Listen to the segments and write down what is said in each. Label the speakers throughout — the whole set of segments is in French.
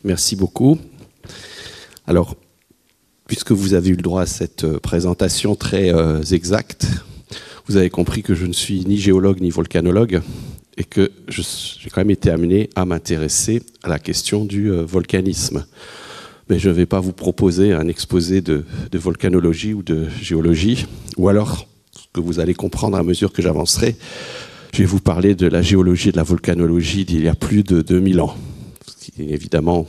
Speaker 1: Merci beaucoup. Alors, puisque vous avez eu le droit à cette présentation très exacte, vous avez compris que je ne suis ni géologue ni volcanologue et que j'ai quand même été amené à m'intéresser à la question du volcanisme. Mais je ne vais pas vous proposer un exposé de volcanologie ou de géologie, ou alors, ce que vous allez comprendre à mesure que j'avancerai, je vais vous parler de la géologie et de la volcanologie d'il y a plus de 2000 ans. Ce qui est évidemment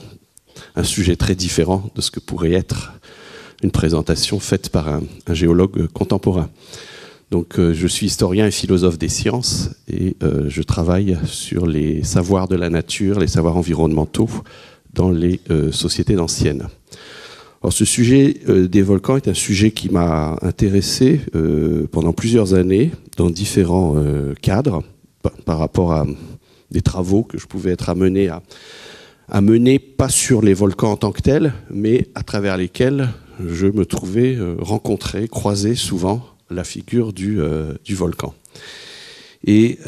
Speaker 1: un sujet très différent de ce que pourrait être une présentation faite par un géologue contemporain. Donc, je suis historien et philosophe des sciences et je travaille sur les savoirs de la nature, les savoirs environnementaux dans les sociétés anciennes. Alors, ce sujet des volcans est un sujet qui m'a intéressé pendant plusieurs années dans différents cadres par rapport à des travaux que je pouvais être amené à mener, pas sur les volcans en tant que tels, mais à travers lesquels je me trouvais rencontrer, croiser souvent la figure du volcan. Et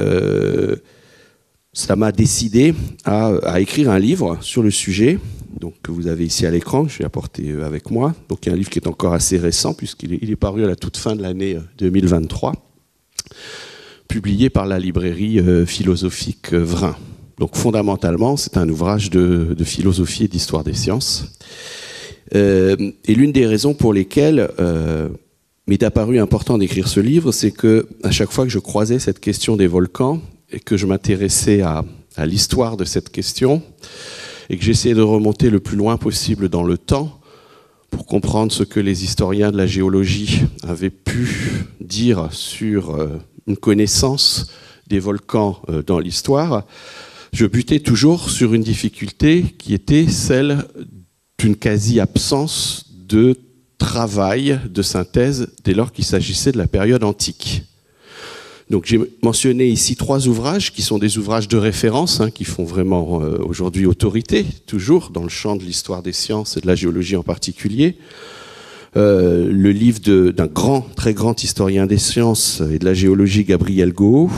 Speaker 1: ça m'a décidé à écrire un livre sur le sujet, donc, que vous avez ici à l'écran, que j'ai apporté avec moi. Donc, il y a un livre qui est encore assez récent, puisqu'il est paru à la toute fin de l'année 2023, publié par la librairie philosophique Vrin. Donc, fondamentalement, c'est un ouvrage de philosophie et d'histoire des sciences. Et l'une des raisons pour lesquelles m'est apparu important d'écrire ce livre, c'est que à chaque fois que je croisais cette question des volcans et que je m'intéressais à l'histoire de cette question et que j'essayais de remonter le plus loin possible dans le temps pour comprendre ce que les historiens de la géologie avaient pu dire sur une connaissance des volcans dans l'histoire, je butais toujours sur une difficulté qui était celle d'une quasi-absence de travail, de synthèse, dès lors qu'il s'agissait de la période antique. Donc j'ai mentionné ici 3 ouvrages qui sont des ouvrages de référence, qui font vraiment aujourd'hui autorité, toujours dans le champ de l'histoire des sciences et de la géologie en particulier. Le livre d'un très grand historien des sciences et de la géologie, Gabriel Goho,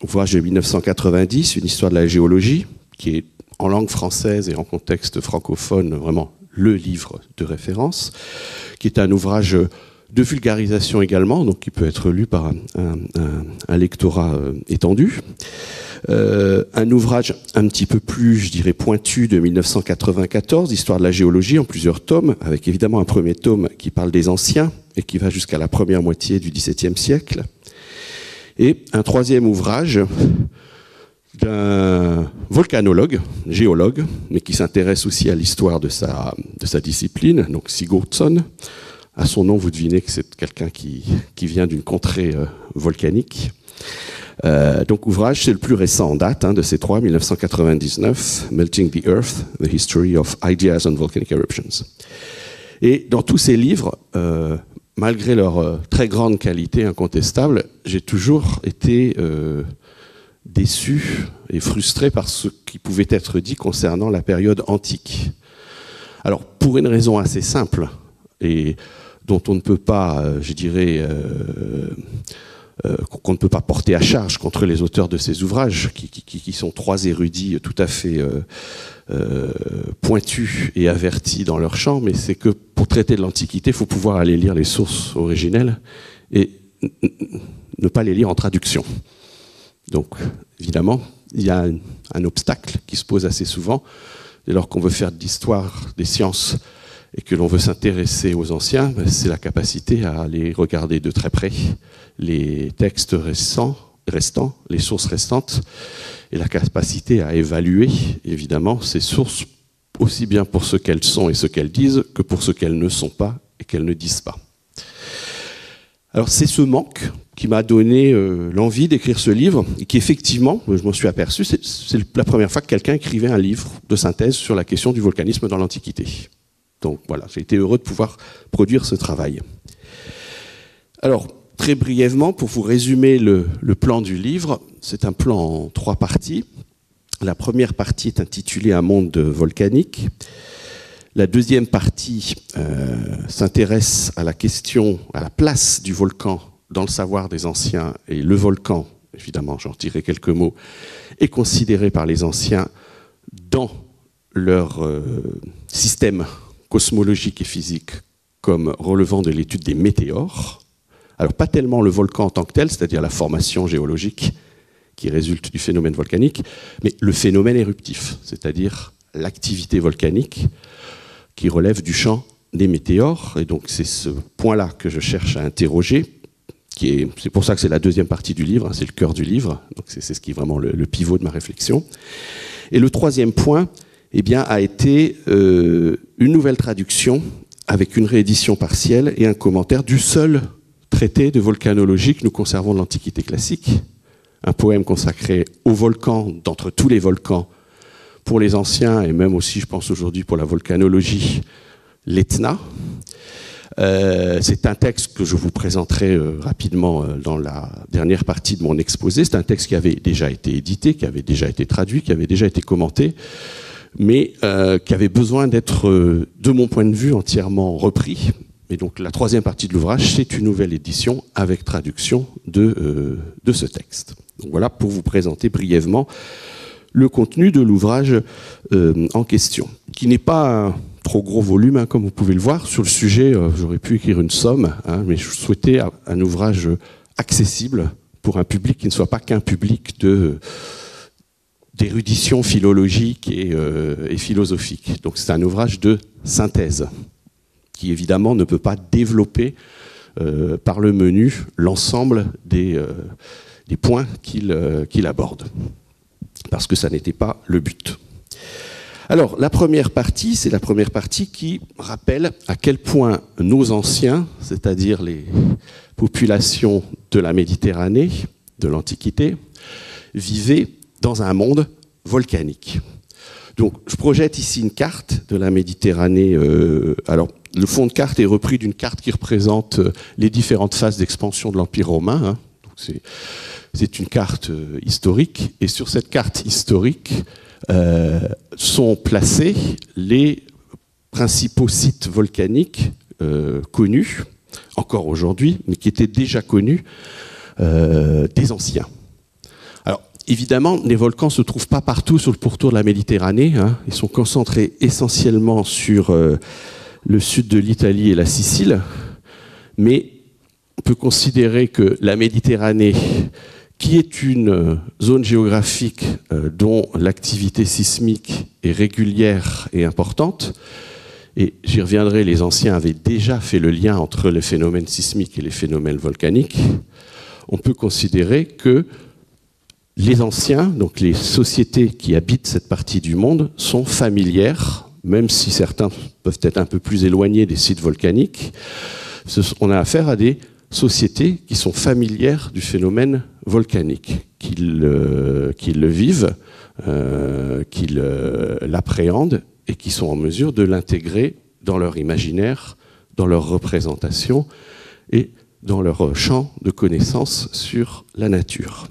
Speaker 1: ouvrage de 1990, une histoire de la géologie, qui est en langue française et en contexte francophone vraiment le livre de référence, qui est un ouvrage de vulgarisation également, donc qui peut être lu par un lectorat étendu. Un ouvrage un petit peu plus, je dirais, pointu de 1994, Histoire de la géologie, en plusieurs tomes, avec évidemment un premier tome qui parle des anciens et qui va jusqu'à la première moitié du XVIIe siècle. Et un troisième ouvrage d'un volcanologue, géologue, mais qui s'intéresse aussi à l'histoire de sa discipline, donc Sigurdsson. À son nom, vous devinez que c'est quelqu'un qui vient d'une contrée volcanique. Donc, ouvrage, c'est le plus récent en date de ces 3, 1999, Melting the Earth, The History of Ideas on Volcanic Eruptions. Et dans tous ces livres, malgré leur très grande qualité incontestable, j'ai toujours été déçu et frustré par ce qui pouvait être dit concernant la période antique. Alors, pour une raison assez simple, et dont on ne peut pas, je dirais, qu'on ne peut pas porter à charge contre les auteurs de ces ouvrages, qui sont 3 érudits tout à fait pointus et avertis dans leur champ, mais c'est que pour traiter de l'Antiquité, il faut pouvoir aller lire les sources originelles et ne pas les lire en traduction. Donc, évidemment, il y a un obstacle qui se pose assez souvent dès lors qu'on veut faire de l'histoire des sciences et que l'on veut s'intéresser aux anciens, c'est la capacité à aller regarder de très près les textes restants, les sources restantes, et la capacité à évaluer, évidemment, ces sources, aussi bien pour ce qu'elles sont et ce qu'elles disent, que pour ce qu'elles ne sont pas et qu'elles ne disent pas. Alors c'est ce manque qui m'a donné l'envie d'écrire ce livre, et qui effectivement, je m'en suis aperçu, c'est la première fois que quelqu'un écrivait un livre de synthèse sur la question du volcanisme dans l'Antiquité. Donc voilà, j'ai été heureux de pouvoir produire ce travail. Alors, très brièvement, pour vous résumer le plan du livre, c'est un plan en 3 parties. La première partie est intitulée « Un monde volcanique ». La deuxième partie s'intéresse à la question, à la place du volcan dans le savoir des anciens. Et le volcan, évidemment, j'en dirai quelques mots, est considéré par les anciens dans leur système cosmologique et physique comme relevant de l'étude des météores. Alors pas tellement le volcan en tant que tel, c'est-à-dire la formation géologique qui résulte du phénomène volcanique, mais le phénomène éruptif, c'est-à-dire l'activité volcanique qui relève du champ des météores. Et donc c'est ce point-là que je cherche à interroger. C'est pour ça que c'est la deuxième partie du livre, hein, c'est le cœur du livre, donc c'est ce qui est vraiment le pivot de ma réflexion. Et le troisième point, eh bien, a été une nouvelle traduction avec une réédition partielle et un commentaire du seul traité de volcanologie que nous conservons de l'Antiquité classique, un poème consacré aux volcans, d'entre tous les volcans, pour les anciens, et même aussi, je pense aujourd'hui, pour la volcanologie, l'Etna. C'est un texte que je vous présenterai rapidement dans la dernière partie de mon exposé. C'est un texte qui avait déjà été édité, qui avait déjà été traduit, qui avait déjà été commenté, mais qui avait besoin d'être, de mon point de vue, entièrement repris. Et donc la troisième partie de l'ouvrage, c'est une nouvelle édition avec traduction de ce texte. Donc voilà pour vous présenter brièvement le contenu de l'ouvrage en question, qui n'est pas un trop gros volume, hein, comme vous pouvez le voir. Sur le sujet, j'aurais pu écrire une somme, hein, mais je souhaitais un ouvrage accessible pour un public qui ne soit pas qu'un public d'érudition philologique et philosophique. Donc c'est un ouvrage de synthèse, qui évidemment ne peut pas développer par le menu l'ensemble des points qu'il aborde, parce que ça n'était pas le but. Alors, la première partie, c'est la première partie qui rappelle à quel point nos anciens, c'est-à-dire les populations de la Méditerranée, de l'Antiquité, vivaient dans un monde volcanique. Donc, je projette ici une carte de la Méditerranée. Alors, le fond de carte est repris d'une carte qui représente les différentes phases d'expansion de l'Empire romain. Hein. Donc, c'est une carte historique. Et sur cette carte historique, sont placés les principaux sites volcaniques connus, encore aujourd'hui, mais qui étaient déjà connus des anciens. Alors, évidemment, les volcans ne se trouvent pas partout sur le pourtour de la Méditerranée. Hein. Ils sont concentrés essentiellement sur le sud de l'Italie et la Sicile, mais on peut considérer que la Méditerranée, qui est une zone géographique dont l'activité sismique est régulière et importante, et j'y reviendrai, les anciens avaient déjà fait le lien entre les phénomènes sismiques et les phénomènes volcaniques, on peut considérer que les anciens, donc les sociétés qui habitent cette partie du monde, sont familières, même si certains peuvent être un peu plus éloignés des sites volcaniques. On a affaire à des sociétés qui sont familières du phénomène volcanique, qu'ils le vivent, qu'ils l'appréhendent et qui sont en mesure de l'intégrer dans leur imaginaire, dans leur représentation et dans leur champ de connaissances sur la nature.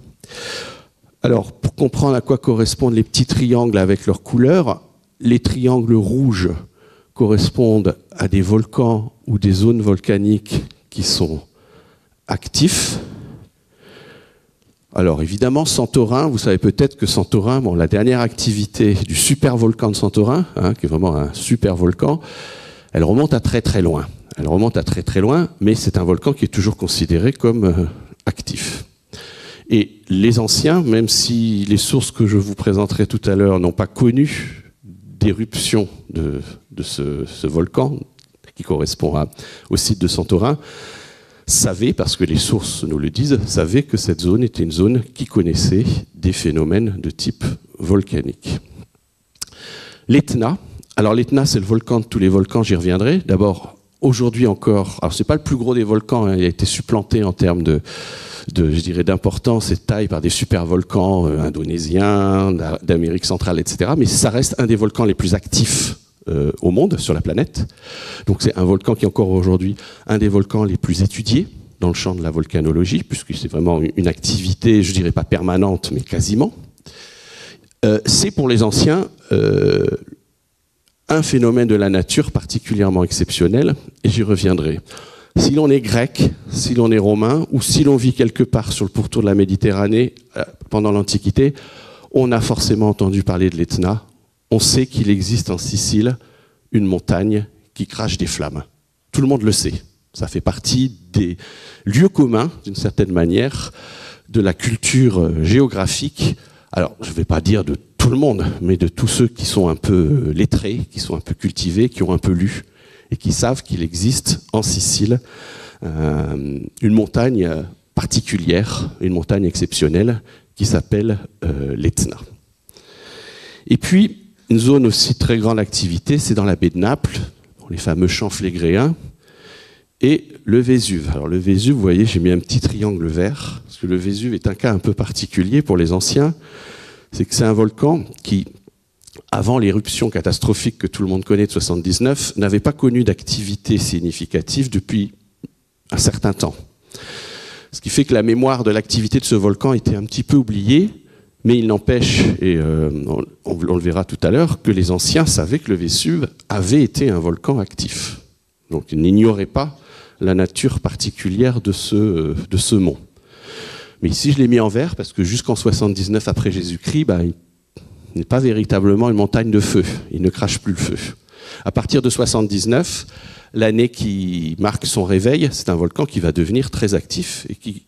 Speaker 1: Alors, pour comprendre à quoi correspondent les petits triangles avec leurs couleurs, les triangles rouges correspondent à des volcans ou des zones volcaniques qui sont actifs. Alors évidemment, Santorin, vous savez peut-être que Santorin, bon, la dernière activité du supervolcan de Santorin, hein, qui est vraiment un super volcan, elle remonte à très très loin. Elle remonte à très très loin, mais c'est un volcan qui est toujours considéré comme actif. Et les anciens, même si les sources que je vous présenterai tout à l'heure n'ont pas connu d'éruption de ce volcan, qui correspond au site de Santorin, savaient, parce que les sources nous le disent, savaient que cette zone était une zone qui connaissait des phénomènes de type volcanique. L'Etna, alors l'Etna c'est le volcan de tous les volcans, j'y reviendrai. D'abord, aujourd'hui encore, alors c'est pas le plus gros des volcans, hein, il a été supplanté en termes je dirais, d'importance et de taille par des supervolcans indonésiens, d'Amérique centrale, etc. Mais ça reste un des volcans les plus actifs au monde, sur la planète. Donc c'est un volcan qui est encore aujourd'hui un des volcans les plus étudiés dans le champ de la volcanologie, puisque c'est vraiment une activité, je dirais pas permanente, mais quasiment. C'est pour les anciens un phénomène de la nature particulièrement exceptionnel, et j'y reviendrai. Si l'on est grec, si l'on est romain, ou si l'on vit quelque part sur le pourtour de la Méditerranée pendant l'Antiquité, on a forcément entendu parler de l'Etna. On sait qu'il existe en Sicile une montagne qui crache des flammes. Tout le monde le sait. Ça fait partie des lieux communs, d'une certaine manière, de la culture géographique. Alors, je ne vais pas dire de tout le monde, mais de tous ceux qui sont un peu lettrés, qui sont un peu cultivés, qui ont un peu lu, et qui savent qu'il existe en Sicile une montagne particulière, une montagne exceptionnelle, qui s'appelle l'Etna. Et puis, une zone aussi de très grande activité, c'est dans la baie de Naples, les fameux champs flégréens, et le Vésuve. Alors le Vésuve, vous voyez, j'ai mis un petit triangle vert, parce que le Vésuve est un cas un peu particulier pour les anciens. C'est que c'est un volcan qui, avant l'éruption catastrophique que tout le monde connaît de 79, n'avait pas connu d'activité significative depuis un certain temps. Ce qui fait que la mémoire de l'activité de ce volcan était un petit peu oubliée, mais il n'empêche, et on le verra tout à l'heure, que les anciens savaient que le Vésuve avait été un volcan actif. Donc ils n'ignoraient pas la nature particulière de ce mont. Mais ici, je l'ai mis en vert parce que jusqu'en 79 après Jésus-Christ, il n'est pas véritablement une montagne de feu. Il ne crache plus le feu. À partir de 79, l'année qui marque son réveil, c'est un volcan qui va devenir très actif et qui,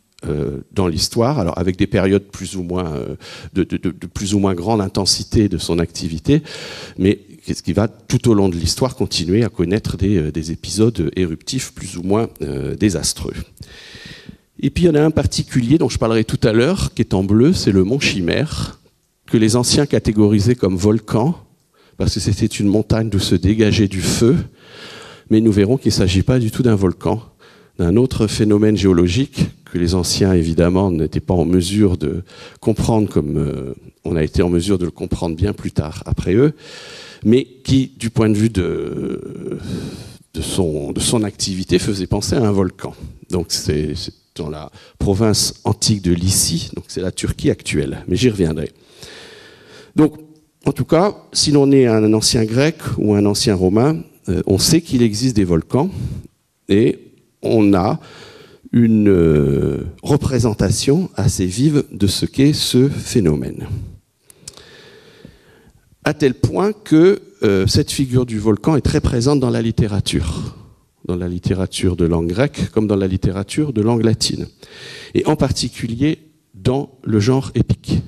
Speaker 1: dans l'histoire, alors avec des périodes plus ou moins de plus ou moins grande intensité de son activité, mais qui va tout au long de l'histoire continuer à connaître des épisodes éruptifs plus ou moins désastreux. Et puis il y en a un particulier dont je parlerai tout à l'heure, qui est en bleu, c'est le mont Chimère, que les anciens catégorisaient comme volcan, parce que c'était une montagne d'où se dégageait du feu, mais nous verrons qu'il ne s'agit pas du tout d'un volcan, d'un autre phénomène géologique que les anciens, évidemment, n'étaient pas en mesure de comprendre comme on a été en mesure de le comprendre bien plus tard après eux, mais qui, du point de vue de son activité, faisait penser à un volcan. Donc c'est dans la province antique de Lycie, donc c'est la Turquie actuelle, mais j'y reviendrai. Donc, en tout cas, si l'on est un ancien grec ou un ancien romain, on sait qu'il existe des volcans, et on a une représentation assez vive de ce qu'est ce phénomène. À tel point que cette figure du volcan est très présente dans la littérature de langue grecque comme dans la littérature de langue latine, et en particulier dans le genre épique.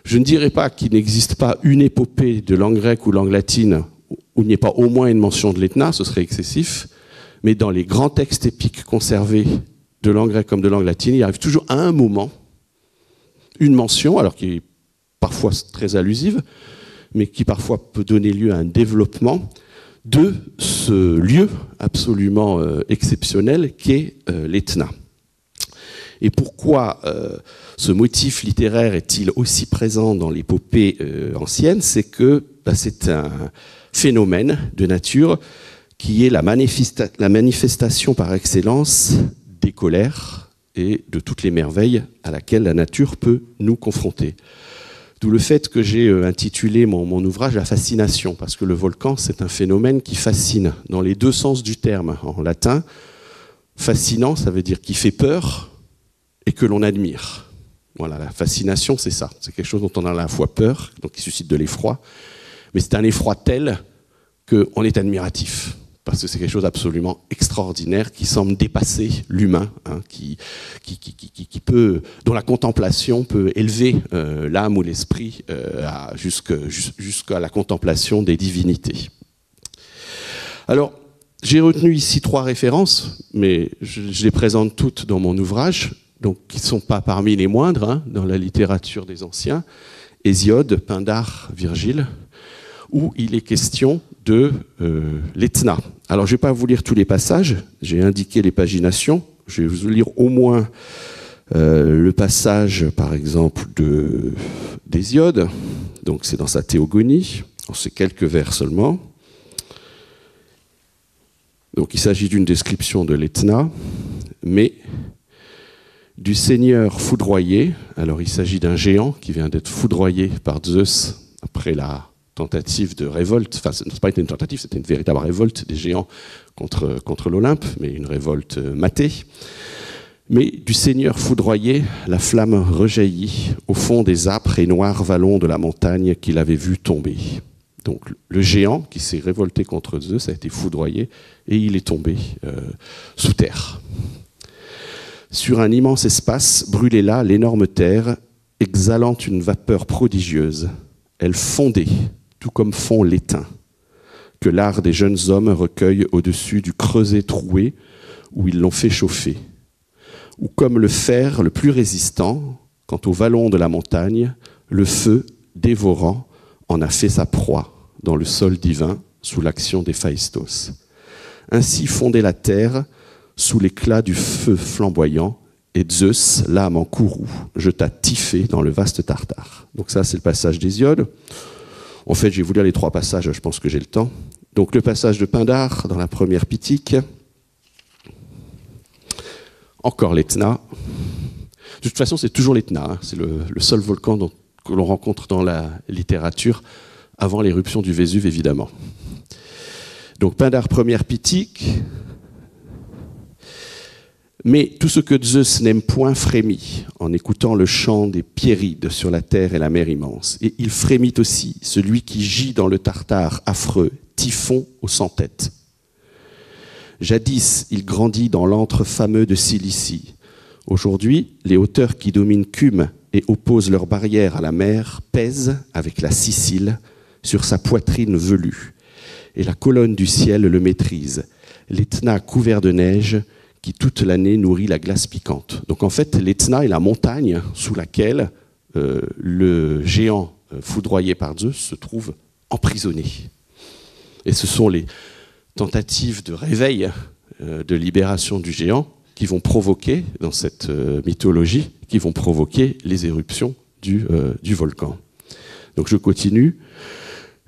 Speaker 1: Je ne dirais pas qu'il n'existe pas une épopée de langue grecque ou langue latine où il n'y ait pas au moins une mention de l'Etna, ce serait excessif, mais dans les grands textes épiques conservés de langue grecque comme de langue latine, il arrive toujours à un moment une mention, alors qui est parfois très allusive, mais qui parfois peut donner lieu à un développement de ce lieu absolument exceptionnel qu'est l'Etna. Et pourquoi ce motif littéraire est-il aussi présent dans l'épopée ancienne? C'est que c'est un phénomène de nature qui est la manifestation par excellence des colères et de toutes les merveilles à laquelle la nature peut nous confronter. D'où le fait que j'ai intitulé mon ouvrage « La fascination », parce que le volcan, c'est un phénomène qui fascine, dans les deux sens du terme. En latin, fascinant, ça veut dire qui fait peur et que l'on admire. Voilà, la fascination, c'est ça. C'est quelque chose dont on a à la fois peur, donc qui suscite de l'effroi, mais c'est un effroi tel qu'on est admiratif. Parce que c'est quelque chose d'absolument extraordinaire qui semble dépasser l'humain, hein, dont la contemplation peut élever l'âme ou l'esprit jusqu'à la contemplation des divinités. Alors, j'ai retenu ici 3 références, mais je les présente toutes dans mon ouvrage, donc qui ne sont pas parmi les moindres hein, dans la littérature des anciens. Hésiode, Pindare, Virgile, où il est question de l'Etna. Alors, je ne vais pas vous lire tous les passages, j'ai indiqué les paginations, je vais vous lire au moins le passage, par exemple, d'Hésiode, donc c'est dans sa Théogonie, c'est quelques vers seulement. Donc, il s'agit d'une description de l'Etna, mais du seigneur foudroyé. Alors, il s'agit d'un géant qui vient d'être foudroyé par Zeus après la tentative de révolte, enfin, ce n'est pas une tentative, c'était une véritable révolte des géants contre l'Olympe, mais une révolte matée. Mais du Seigneur foudroyé, la flamme rejaillit au fond des âpres et noirs vallons de la montagne qu'il avait vu tomber. Donc le géant qui s'est révolté contre Zeus a été foudroyé et il est tombé sous terre. Sur un immense espace, brûlait là l'énorme terre, exhalant une vapeur prodigieuse. Elle fondait, tout comme fond l'étain, que l'art des jeunes hommes recueille au-dessus du creuset troué où ils l'ont fait chauffer. Ou comme le fer le plus résistant, quant au vallon de la montagne, le feu, dévorant, en a fait sa proie dans le sol divin sous l'action d'Héphaïstos. Ainsi fondait la terre sous l'éclat du feu flamboyant, et Zeus, l'âme en courroux, jeta Typhée dans le vaste Tartare. Donc ça, c'est le passage d'Hésiode. En fait, je vais vous lire les 3 passages, je pense que j'ai le temps. Donc le passage de Pindare dans la première Pitique. Encore l'Etna. De toute façon, c'est toujours l'Etna. Hein. C'est le seul volcan que l'on rencontre dans la littérature avant l'éruption du Vésuve, évidemment. Donc Pindare, première Pitique. Mais tout ce que Zeus n'aime point frémit en écoutant le chant des Piérides sur la terre et la mer immense. Et il frémit aussi celui qui gît dans le Tartare affreux, Typhon aux 100 têtes. Jadis, il grandit dans l'antre fameux de Cilicie. Aujourd'hui, les hauteurs qui dominent Cume et opposent leurs barrières à la mer pèsent, avec la Sicile, sur sa poitrine velue. Et la colonne du ciel le maîtrise, l'Etna couvert de neige, qui toute l'année nourrit la glace piquante. Donc en fait, l'Etna est la montagne sous laquelle le géant foudroyé par Zeus se trouve emprisonné. Et ce sont les tentatives de réveil, de libération du géant qui vont provoquer, dans cette mythologie, qui vont provoquer les éruptions du volcan. Donc je continue.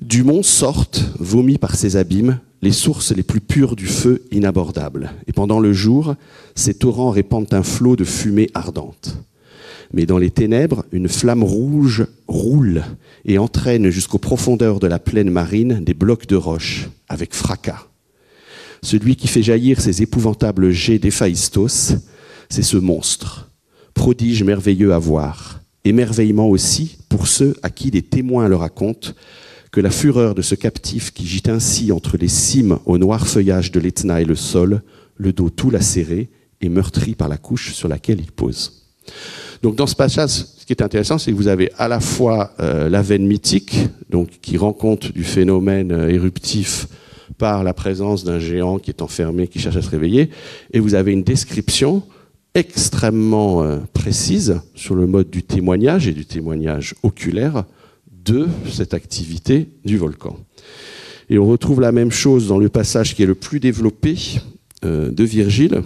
Speaker 1: Du mont sortent, vomis par ses abîmes, les sources les plus pures du feu inabordable. Et pendant le jour, ces torrents répandent un flot de fumée ardente. Mais dans les ténèbres, une flamme rouge roule et entraîne jusqu'aux profondeurs de la plaine marine des blocs de roche, avec fracas. Celui qui fait jaillir ces épouvantables jets d'Héphaïstos, c'est ce monstre, prodige merveilleux à voir, émerveillement aussi pour ceux à qui des témoins le racontent, que la fureur de ce captif qui gît ainsi entre les cimes au noir feuillage de l'Etna et le sol, le dos tout lacéré et meurtri par la couche sur laquelle il pose. Donc dans ce passage, ce qui est intéressant, c'est que vous avez à la fois la veine mythique, donc qui rend compte du phénomène éruptif par la présence d'un géant qui est enfermé, qui cherche à se réveiller, et vous avez une description extrêmement précise sur le mode du témoignage et du témoignage oculaire de cette activité du volcan. Et on retrouve la même chose dans le passage qui est le plus développé de Virgile.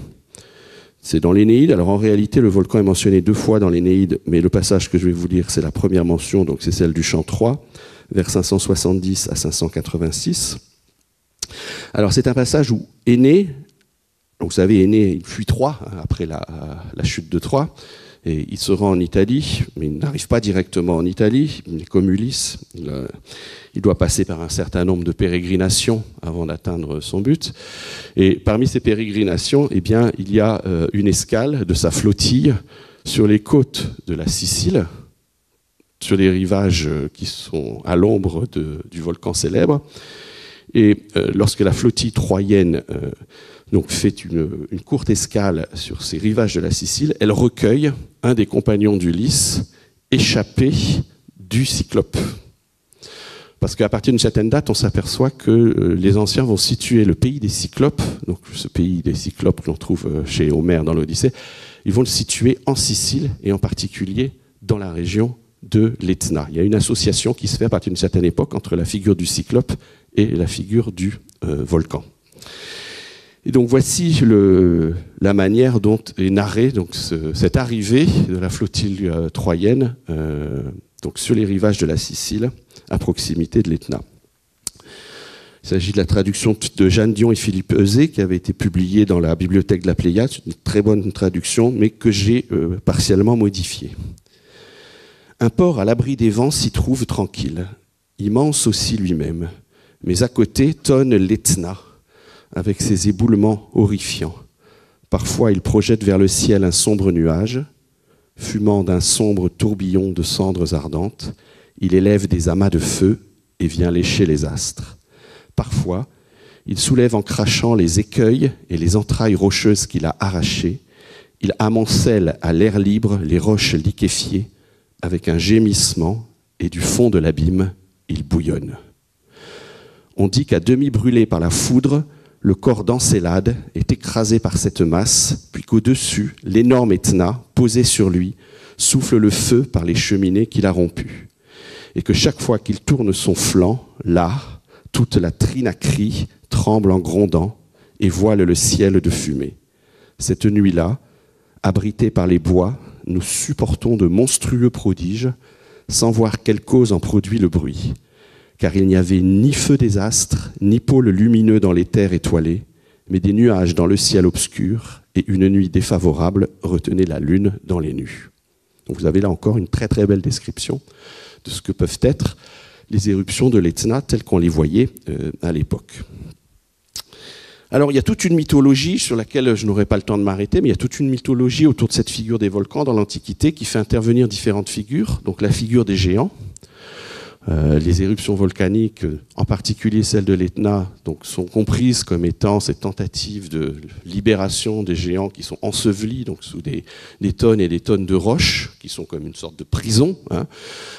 Speaker 1: C'est dans l'Énéide. Alors en réalité, le volcan est mentionné 2 fois dans l'Énéide, mais le passage que je vais vous lire, c'est la première mention, donc c'est celle du chant 3, vers 570 à 586. Alors c'est un passage où Énée, donc vous savez, Énée, il fuit Troie, après la chute de Troie, et il se rend en Italie, mais il n'arrive pas directement en Italie, il est comme Ulysse, il doit passer par un certain nombre de pérégrinations avant d'atteindre son but. Et parmi ces pérégrinations, eh bien, il y a une escale de sa flottille sur les côtes de la Sicile, sur les rivages qui sont à l'ombre du volcan célèbre. Et lorsque la flottille troyenne donc fait une courte escale sur ces rivages de la Sicile, elle recueille un des compagnons d'Ulysse échappé du Cyclope. Parce qu'à partir d'une certaine date, on s'aperçoit que les anciens vont situer le pays des Cyclopes, donc ce pays des Cyclopes que l'on trouve chez Homère dans l'Odyssée, ils vont le situer en Sicile et en particulier dans la région de l'Etna. Il y a une association qui se fait à partir d'une certaine époque entre la figure du Cyclope et la figure du volcan. Et donc voici la manière dont est narrée donc cette arrivée de la flottille troyenne donc sur les rivages de la Sicile, à proximité de l'Etna. Il s'agit de la traduction de Jeanne Dion et Philippe Euzet, qui avait été publiée dans la bibliothèque de la Pléiade. C'est une très bonne traduction, mais que j'ai partiellement modifiée. Un port à l'abri des vents s'y trouve tranquille. immense aussi lui-même. Mais à côté tonne l'Etna, avec ses éboulements horrifiants. Parfois, il projette vers le ciel un sombre nuage, fumant d'un sombre tourbillon de cendres ardentes. Il élève des amas de feu et vient lécher les astres. Parfois, il soulève en crachant les écueils et les entrailles rocheuses qu'il a arrachées. Il amoncelle à l'air libre les roches liquéfiées avec un gémissement et du fond de l'abîme, il bouillonne. On dit qu'à demi brûlé par la foudre, le corps d'Encélade est écrasé par cette masse, puis qu'au-dessus, l'énorme Etna, posé sur lui, souffle le feu par les cheminées qu'il a rompues. Et que chaque fois qu'il tourne son flanc, là, toute la Trinacrie tremble en grondant et voile le ciel de fumée. Cette nuit-là, abrités par les bois, nous supportons de monstrueux prodiges, sans voir quelle cause en produit le bruit. Car il n'y avait ni feu des astres, ni pôle lumineux dans les terres étoilées, mais des nuages dans le ciel obscur, et une nuit défavorable retenait la lune dans les nues. Donc vous avez là encore une très très belle description de ce que peuvent être les éruptions de l'Etna telles qu'on les voyait à l'époque. Alors il y a toute une mythologie sur laquelle je n'aurai pas le temps de m'arrêter, mais il y a toute une mythologie autour de cette figure des volcans dans l'Antiquité qui fait intervenir différentes figures. Donc la figure des géants, les éruptions volcaniques, en particulier celle de l'Etna, donc, sont comprises comme étant cette tentative de libération des géants qui sont ensevelis donc, sous des tonnes et des tonnes de roches, qui sont comme une sorte de prison,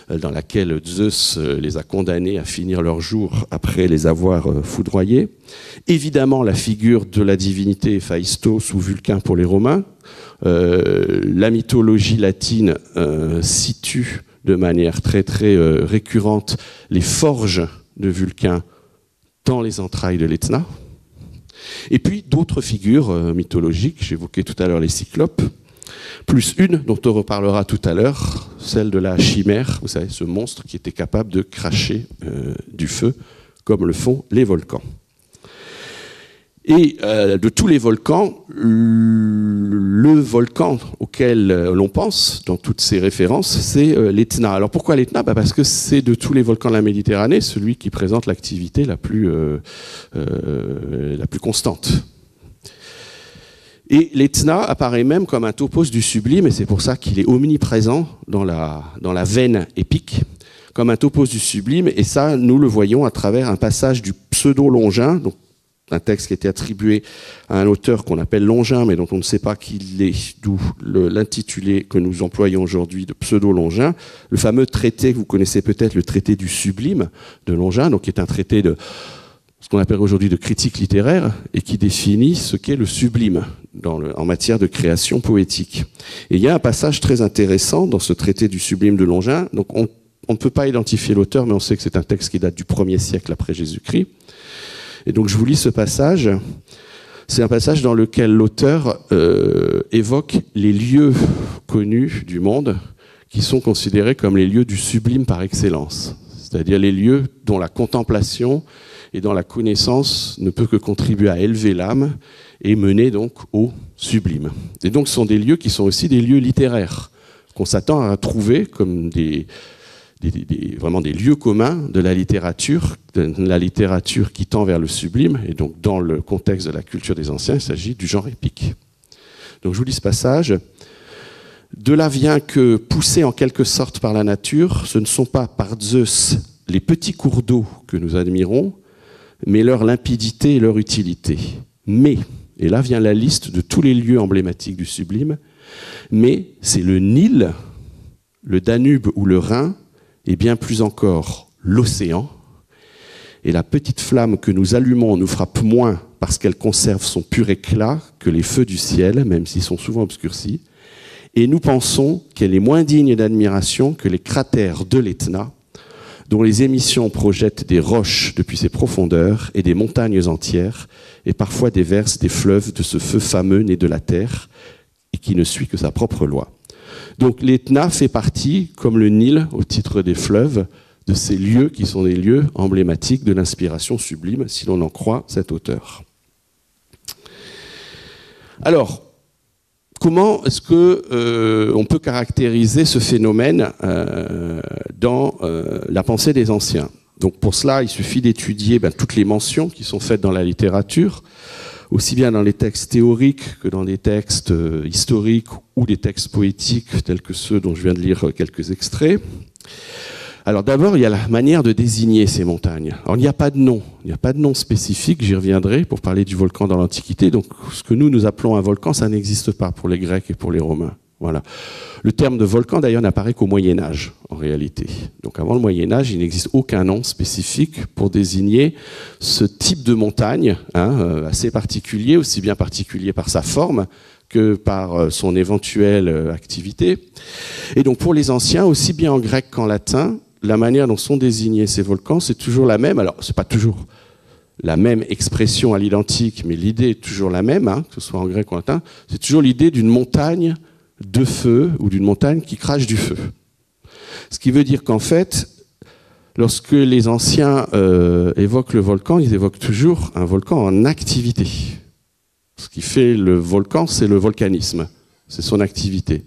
Speaker 1: dans laquelle Zeus les a condamnés à finir leur jour après les avoir foudroyés. Évidemment, la figure de la divinité Héphaïstos ou Vulcain pour les Romains. La mythologie latine situe de manière très très récurrente les forges de Vulcain dans les entrailles de l'Etna. Et puis d'autres figures mythologiques, j'évoquais tout à l'heure les cyclopes, plus une dont on reparlera tout à l'heure, celle de la chimère, vous savez, ce monstre qui était capable de cracher du feu comme le font les volcans. Et de tous les volcans, le volcan auquel l'on pense dans toutes ces références, c'est l'Etna. Alors pourquoi l'Etna ? Parce que c'est de tous les volcans de la Méditerranée celui qui présente l'activité la plus constante. Et l'Etna apparaît même comme un topos du sublime, et c'est pour ça qu'il est omniprésent dans la veine épique, comme un topos du sublime, et ça, nous le voyons à travers un passage du pseudo-Longin, donc un texte qui a été attribué à un auteur qu'on appelle Longin, mais dont on ne sait pas qui il est, d'où l'intitulé que nous employons aujourd'hui de pseudo-Longin, le fameux traité que vous connaissez peut-être, le traité du sublime de Longin, donc qui est un traité de ce qu'on appelle aujourd'hui de critique littéraire, et qui définit ce qu'est le sublime en matière de création poétique. Et il y a un passage très intéressant dans ce traité du sublime de Longin. Donc on ne peut pas identifier l'auteur, mais on sait que c'est un texte qui date du 1er siècle après Jésus-Christ. Et donc je vous lis ce passage. C'est un passage dans lequel l'auteur évoque les lieux connus du monde qui sont considérés comme les lieux du sublime par excellence. C'est-à-dire les lieux dont la contemplation et dont la connaissance ne peut que contribuer à élever l'âme et mener donc au sublime. Et donc ce sont des lieux qui sont aussi des lieux littéraires, qu'on s'attend à trouver comme vraiment des lieux communs de la littérature qui tend vers le sublime. Et donc dans le contexte de la culture des anciens, il s'agit du genre épique. Donc je vous lis ce passage. De là vient que, poussés en quelque sorte par la nature, ce ne sont pas par Zeus les petits cours d'eau que nous admirons, mais leur limpidité et leur utilité. Mais, et là vient la liste de tous les lieux emblématiques du sublime, mais c'est le Nil, le Danube ou le Rhin, et bien plus encore l'océan. Et la petite flamme que nous allumons nous frappe moins parce qu'elle conserve son pur éclat que les feux du ciel, même s'ils sont souvent obscurcis. Et nous pensons qu'elle est moins digne d'admiration que les cratères de l'Etna, dont les émissions projettent des roches depuis ses profondeurs et des montagnes entières, et parfois déversent des fleuves de ce feu fameux né de la terre, et qui ne suit que sa propre loi. Donc l'Etna fait partie, comme le Nil, au titre des fleuves, de ces lieux qui sont des lieux emblématiques de l'inspiration sublime, si l'on en croit cet auteur. Alors, comment est-ce qu'on peut caractériser ce phénomène dans la pensée des anciens ? Donc pour cela, il suffit d'étudier toutes les mentions qui sont faites dans la littérature, aussi bien dans les textes théoriques que dans des textes historiques ou des textes poétiques tels que ceux dont je viens de lire quelques extraits. Alors d'abord, il y a la manière de désigner ces montagnes. Alors il n'y a pas de nom, il n'y a pas de nom spécifique, j'y reviendrai pour parler du volcan dans l'Antiquité. Donc ce que nous appelons un volcan, ça n'existe pas pour les Grecs et pour les Romains. Voilà. Le terme de volcan, d'ailleurs, n'apparaît qu'au Moyen-Âge, en réalité. Donc avant le Moyen-Âge, il n'existe aucun nom spécifique pour désigner ce type de montagne, assez particulier, aussi bien particulier par sa forme que par son éventuelle activité. Et donc pour les anciens, aussi bien en grec qu'en latin, la manière dont sont désignés ces volcans, c'est toujours la même. Alors, c'est pas toujours la même expression à l'identique, mais l'idée est toujours la même, que ce soit en grec ou en latin. C'est toujours l'idée d'une montagne de feu ou d'une montagne qui crache du feu. Ce qui veut dire qu'en fait, lorsque les anciens évoquent le volcan, ils évoquent toujours un volcan en activité. Ce qui fait le volcan, c'est le volcanisme, c'est son activité.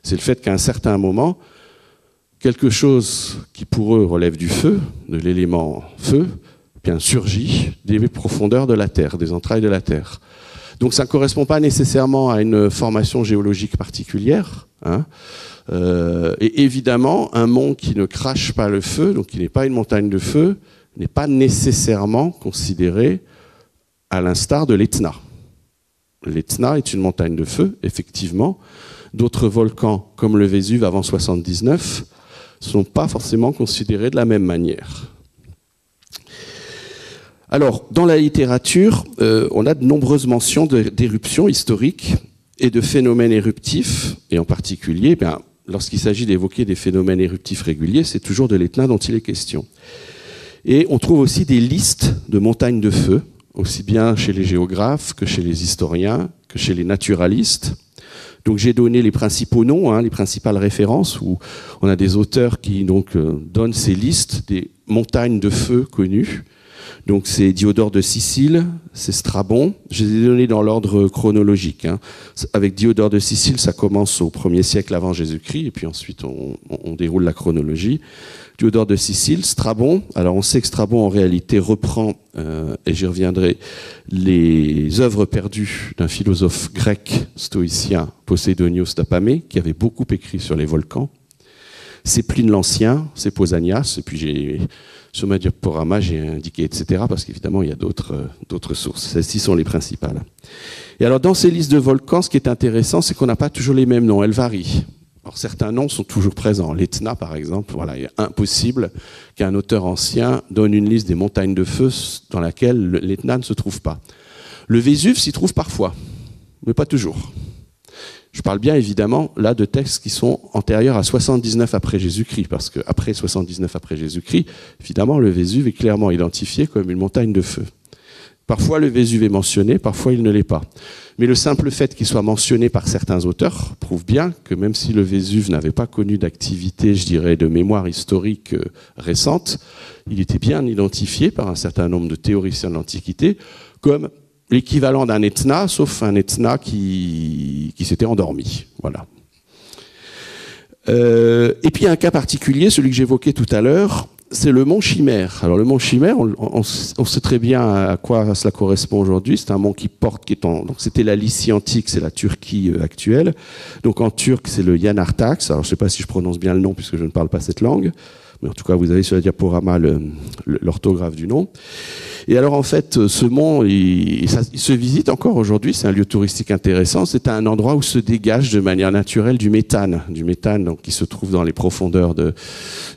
Speaker 1: C'est le fait qu'à un certain moment, quelque chose qui pour eux relève du feu, de l'élément feu, bien surgit des profondeurs de la terre, des entrailles de la terre. Donc ça ne correspond pas nécessairement à une formation géologique particulière. Et évidemment, un mont qui ne crache pas le feu, donc qui n'est pas une montagne de feu, n'est pas nécessairement considéré à l'instar de l'Etna. L'Etna est une montagne de feu, effectivement. D'autres volcans, comme le Vésuve avant 79, ne sont pas forcément considérés de la même manière. Alors, dans la littérature, on a de nombreuses mentions d'éruptions historiques et de phénomènes éruptifs, et en particulier, lorsqu'il s'agit d'évoquer des phénomènes éruptifs réguliers, c'est toujours de l'Etna dont il est question. Et on trouve aussi des listes de montagnes de feu, aussi bien chez les géographes que chez les historiens, que chez les naturalistes. Donc j'ai donné les principaux noms, les principales références, où on a des auteurs qui donnent ces listes des montagnes de feu connues. Donc c'est Diodore de Sicile, c'est Strabon. Je les ai donnés dans l'ordre chronologique. Avec Diodore de Sicile, ça commence au 1er siècle avant Jésus-Christ, et puis ensuite on déroule la chronologie. Diodore de Sicile, Strabon. Alors on sait que Strabon en réalité reprend, et j'y reviendrai, les œuvres perdues d'un philosophe grec stoïcien, Poséidonios d'Apamée, qui avait beaucoup écrit sur les volcans. C'est Pline l'Ancien, c'est Pausanias, et puis sur ma diaporama, j'ai indiqué, etc., parce qu'évidemment, il y a d'autres sources. Celles-ci sont les principales. Et alors, dans ces listes de volcans, ce qui est intéressant, c'est qu'on n'a pas toujours les mêmes noms, elles varient. Alors, certains noms sont toujours présents. L'Etna, par exemple, voilà, il est impossible qu'un auteur ancien donne une liste des montagnes de feu dans laquelle l'Etna ne se trouve pas. Le Vésuve s'y trouve parfois, mais pas toujours. Je parle bien évidemment là de textes qui sont antérieurs à 79 après Jésus-Christ, parce qu'après 79 après Jésus-Christ, évidemment le Vésuve est clairement identifié comme une montagne de feu. Parfois le Vésuve est mentionné, parfois il ne l'est pas. Mais le simple fait qu'il soit mentionné par certains auteurs prouve bien que même si le Vésuve n'avait pas connu d'activité, je dirais, de mémoire historique récente, il était bien identifié par un certain nombre de théoriciens de l'Antiquité comme l'équivalent d'un Etna, sauf un Etna qui s'était endormi. Voilà. Et puis un cas particulier, celui que j'évoquais tout à l'heure, c'est le mont Chimère. Alors le mont Chimère, on sait très bien à quoi cela correspond aujourd'hui. C'est un mont donc c'était la Lycie antique, c'est la Turquie actuelle. Donc en turc, c'est le Yanartax. Alors je ne sais pas si je prononce bien le nom puisque je ne parle pas cette langue. Mais en tout cas, vous avez sur la diaporama l'orthographe du nom. Et alors, en fait, ce mont, il se visite encore aujourd'hui. C'est un lieu touristique intéressant. C'est un endroit où se dégage de manière naturelle du méthane donc, qui se trouve dans les profondeurs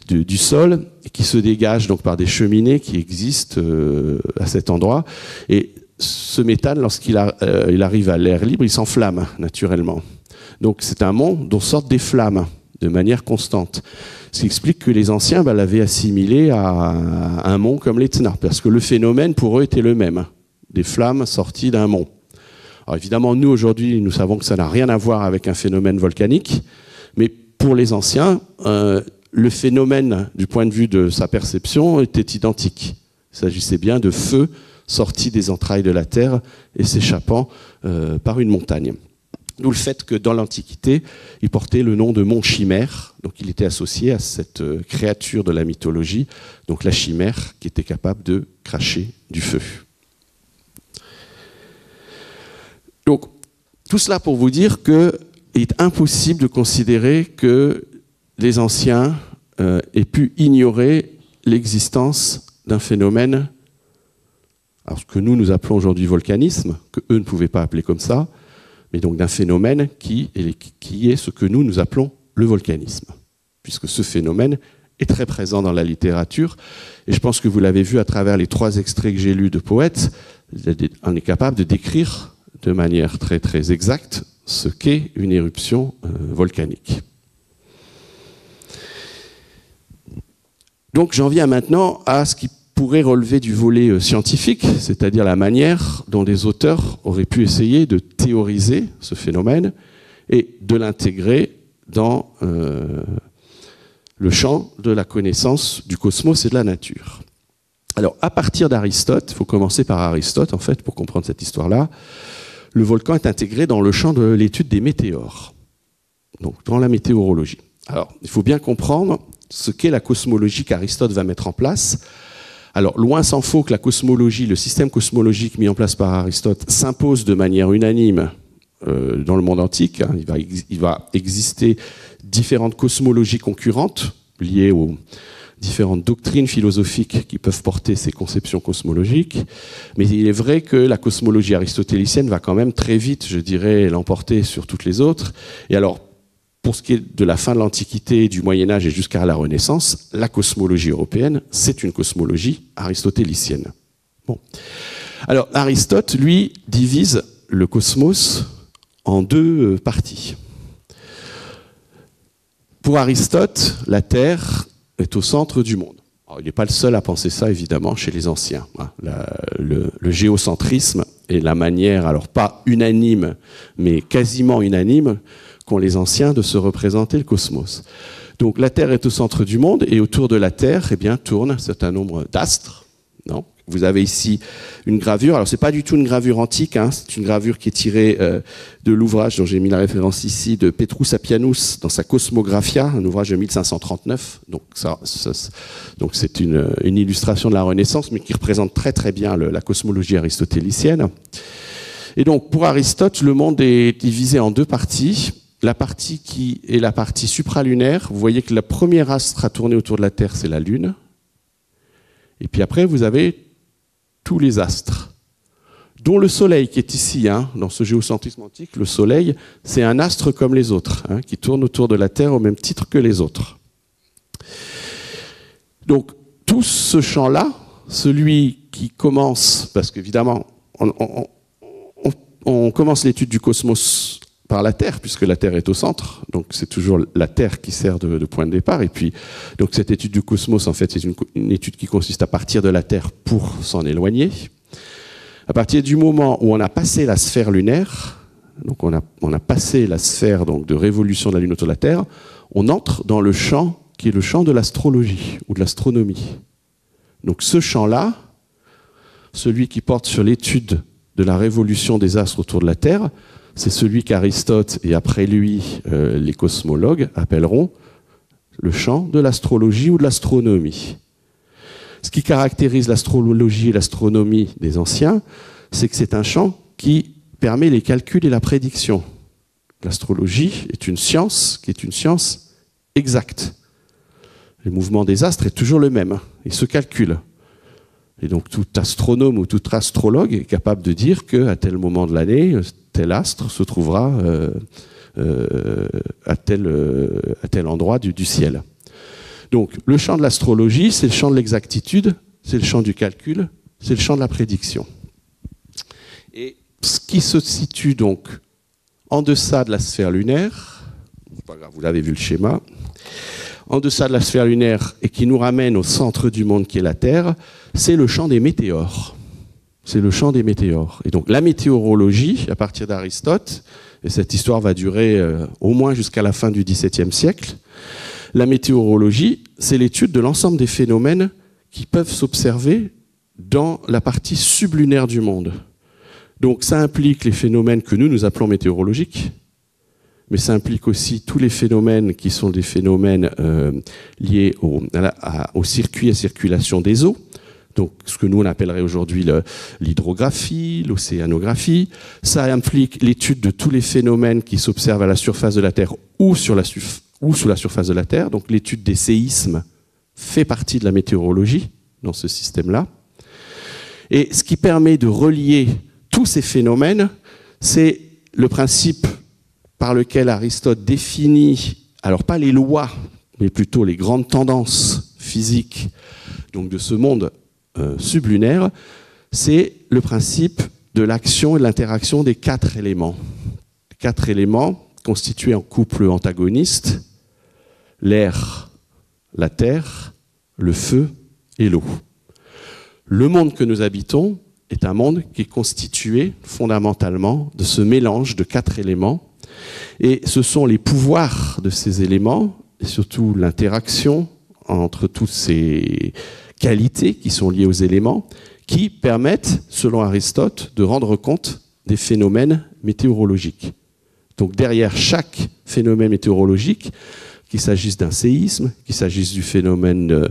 Speaker 1: du sol, et qui se dégage donc par des cheminées qui existent à cet endroit. Et ce méthane, lorsqu'il il arrive à l'air libre, il s'enflamme naturellement. Donc, c'est un mont dont sortent des flammes de manière constante. Ce qui explique que les anciens l'avaient assimilé à un mont comme l'Etna, parce que le phénomène pour eux était le même, des flammes sorties d'un mont. Alors évidemment, nous aujourd'hui, nous savons que ça n'a rien à voir avec un phénomène volcanique, mais pour les anciens, le phénomène, du point de vue de sa perception, était identique. Il s'agissait bien de feu sorti des entrailles de la terre et s'échappant par une montagne. D'où le fait que dans l'Antiquité, il portait le nom de mont Chimère, donc il était associé à cette créature de la mythologie, donc la chimère qui était capable de cracher du feu. Donc tout cela pour vous dire qu'il est impossible de considérer que les anciens aient pu ignorer l'existence d'un phénomène, alors ce que nous appelons aujourd'hui volcanisme, que eux ne pouvaient pas appeler comme ça, mais donc d'un phénomène qui est ce que nous appelons le volcanisme, puisque ce phénomène est très présent dans la littérature, et je pense que vous l'avez vu à travers les 3 extraits que j'ai lus de poètes, on est capable de décrire de manière très très exacte ce qu'est une éruption volcanique. Donc j'en viens maintenant à ce qui pourrait relever du volet scientifique, c'est-à-dire la manière dont des auteurs auraient pu essayer de théoriser ce phénomène et de l'intégrer dans le champ de la connaissance du cosmos et de la nature. Alors, à partir d'Aristote, il faut commencer par Aristote, en fait, pour comprendre cette histoire-là, le volcan est intégré dans le champ de l'étude des météores, donc dans la météorologie. Alors, il faut bien comprendre ce qu'est la cosmologie qu'Aristote va mettre en place. Alors, loin s'en faut que la cosmologie, le système cosmologique mis en place par Aristote s'impose de manière unanime dans le monde antique. Il va exister différentes cosmologies concurrentes liées aux différentes doctrines philosophiques qui peuvent porter ces conceptions cosmologiques. Mais il est vrai que la cosmologie aristotélicienne va quand même très vite, je dirais, l'emporter sur toutes les autres. Et alors, pour ce qui est de la fin de l'Antiquité, du Moyen-Âge et jusqu'à la Renaissance, la cosmologie européenne, c'est une cosmologie aristotélicienne. Bon. Alors, Aristote, lui, divise le cosmos en 2 parties. Pour Aristote, la Terre est au centre du monde. Alors, il n'est pas le seul à penser ça, évidemment, chez les anciens. Le géocentrisme est la manière, alors pas unanime, mais quasiment unanime, qu'ont les anciens de se représenter le cosmos. Donc la Terre est au centre du monde et autour de la Terre, eh bien, tourne un certain nombre d'astres. Non ? Vous avez ici une gravure. Alors c'est pas du tout une gravure antique, hein, c'est une gravure qui est tirée de l'ouvrage dont j'ai mis la référence ici de Petrus Appianus dans sa Cosmographia, un ouvrage de 1539. Donc donc c'est une illustration de la Renaissance, mais qui représente très très bien la cosmologie aristotélicienne. Et donc pour Aristote, le monde est divisé en 2 parties. La partie qui est la partie supralunaire, vous voyez que le premier astre à tourner autour de la Terre, c'est la Lune. Et puis après, vous avez tous les astres, dont le Soleil qui est ici, hein, dans ce géocentrisme antique. Le Soleil, c'est un astre comme les autres, hein, qui tourne autour de la Terre au même titre que les autres. Donc, tout ce champ-là, celui qui commence, parce qu'évidemment, on commence l'étude du cosmos par la Terre, puisque la Terre est au centre, donc c'est toujours la Terre qui sert de point de départ. Et puis, donc cette étude du cosmos, en fait, c'est une étude qui consiste à partir de la Terre pour s'en éloigner. À partir du moment où on a passé la sphère lunaire, donc on a passé la sphère donc de révolution de la Lune autour de la Terre, on entre dans le champ qui est le champ de l'astrologie ou de l'astronomie. Donc ce champ-là, celui qui porte sur l'étude de la révolution des astres autour de la Terre, c'est celui qu'Aristote et après lui les cosmologues appelleront le champ de l'astrologie ou de l'astronomie. Ce qui caractérise l'astrologie et l'astronomie des anciens, c'est que c'est un champ qui permet les calculs et la prédiction. L'astrologie est une science qui est une science exacte. Le mouvement des astres est toujours le même, il se calcule. Et donc tout astronome ou tout astrologue est capable de dire qu'à tel moment de l'année, tel astre se trouvera à tel endroit du ciel. Donc le champ de l'astrologie, c'est le champ de l'exactitude, c'est le champ du calcul, c'est le champ de la prédiction. Et ce qui se situe donc en deçà de la sphère lunaire, c'est pas grave, vous l'avez vu le schéma, en deçà de la sphère lunaire et qui nous ramène au centre du monde qui est la Terre, c'est le champ des météores. C'est le champ des météores. Et donc la météorologie, à partir d'Aristote, et cette histoire va durer au moins jusqu'à la fin du XVIIe siècle, la météorologie, c'est l'étude de l'ensemble des phénomènes qui peuvent s'observer dans la partie sublunaire du monde. Donc ça implique les phénomènes que nous appelons météorologiques, mais ça implique aussi tous les phénomènes qui sont des phénomènes liés au circuit et circulation des eaux. Donc, ce que nous, on appellerait aujourd'hui l'hydrographie, l'océanographie. Ça implique l'étude de tous les phénomènes qui s'observent à la surface de la Terre ou sous la surface de la Terre. Donc, l'étude des séismes fait partie de la météorologie dans ce système-là. Et ce qui permet de relier tous ces phénomènes, c'est le principe par lequel Aristote définit, alors pas les lois, mais plutôt les grandes tendances physiques donc de ce monde sublunaire, c'est le principe de l'action et de l'interaction des 4 éléments. 4 éléments constitués en couple antagoniste, l'air, la terre, le feu et l'eau. Le monde que nous habitons est un monde qui est constitué fondamentalement de ce mélange de 4 éléments. Et ce sont les pouvoirs de ces éléments, et surtout l'interaction entre toutes ces qualités qui sont liées aux éléments, qui permettent, selon Aristote, de rendre compte des phénomènes météorologiques. Donc derrière chaque phénomène météorologique, qu'il s'agisse d'un séisme, qu'il s'agisse du phénomène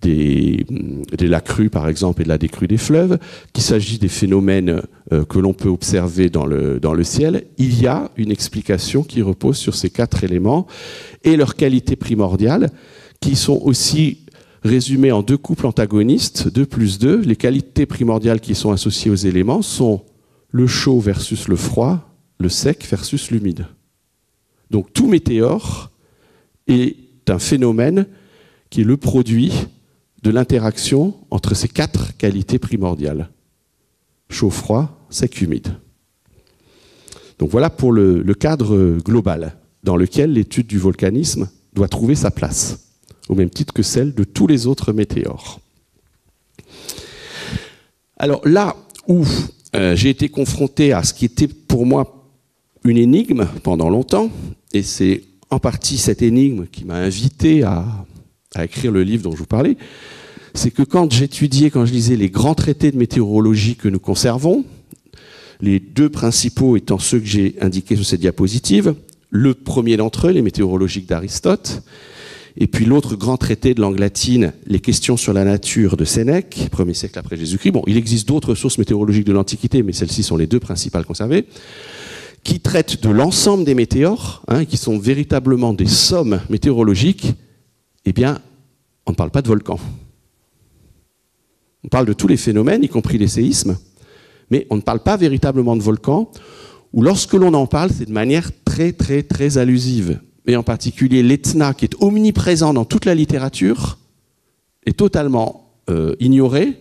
Speaker 1: de la crue, par exemple, et de la décrue des fleuves, qu'il s'agisse des phénomènes que l'on peut observer dans le ciel, il y a une explication qui repose sur ces 4 éléments et leurs qualités primordiales, qui sont aussi résumées en 2 couples antagonistes, 2 plus 2. Les qualités primordiales qui sont associées aux éléments sont le chaud versus le froid, le sec versus l'humide. Donc tout météore est un phénomène qui est le produit de l'interaction entre ces 4 qualités primordiales. Chaud, froid, sec, humide. Donc voilà pour le cadre global dans lequel l'étude du volcanisme doit trouver sa place, au même titre que celle de tous les autres météores. Alors là où j'ai été confronté à ce qui était pour moi une énigme pendant longtemps, et c'est en partie cette énigme qui m'a invité à écrire le livre dont je vous parlais, c'est que quand je lisais les grands traités de météorologie que nous conservons, les 2 principaux étant ceux que j'ai indiqués sur cette diapositive, le premier d'entre eux, les météorologiques d'Aristote, et puis l'autre grand traité de langue latine, les questions sur la nature de Sénèque, 1er siècle après Jésus-Christ. Bon, il existe d'autres sources météorologiques de l'Antiquité, mais celles-ci sont les 2 principales conservées, qui traitent de l'ensemble des météores, qui sont véritablement des sommes météorologiques. Eh bien, on ne parle pas de volcans. On parle de tous les phénomènes, y compris les séismes, mais on ne parle pas véritablement de volcans, ou lorsque l'on en parle, c'est de manière très, très, très allusive. Et en particulier l'Etna, qui est omniprésent dans toute la littérature, est totalement ignoré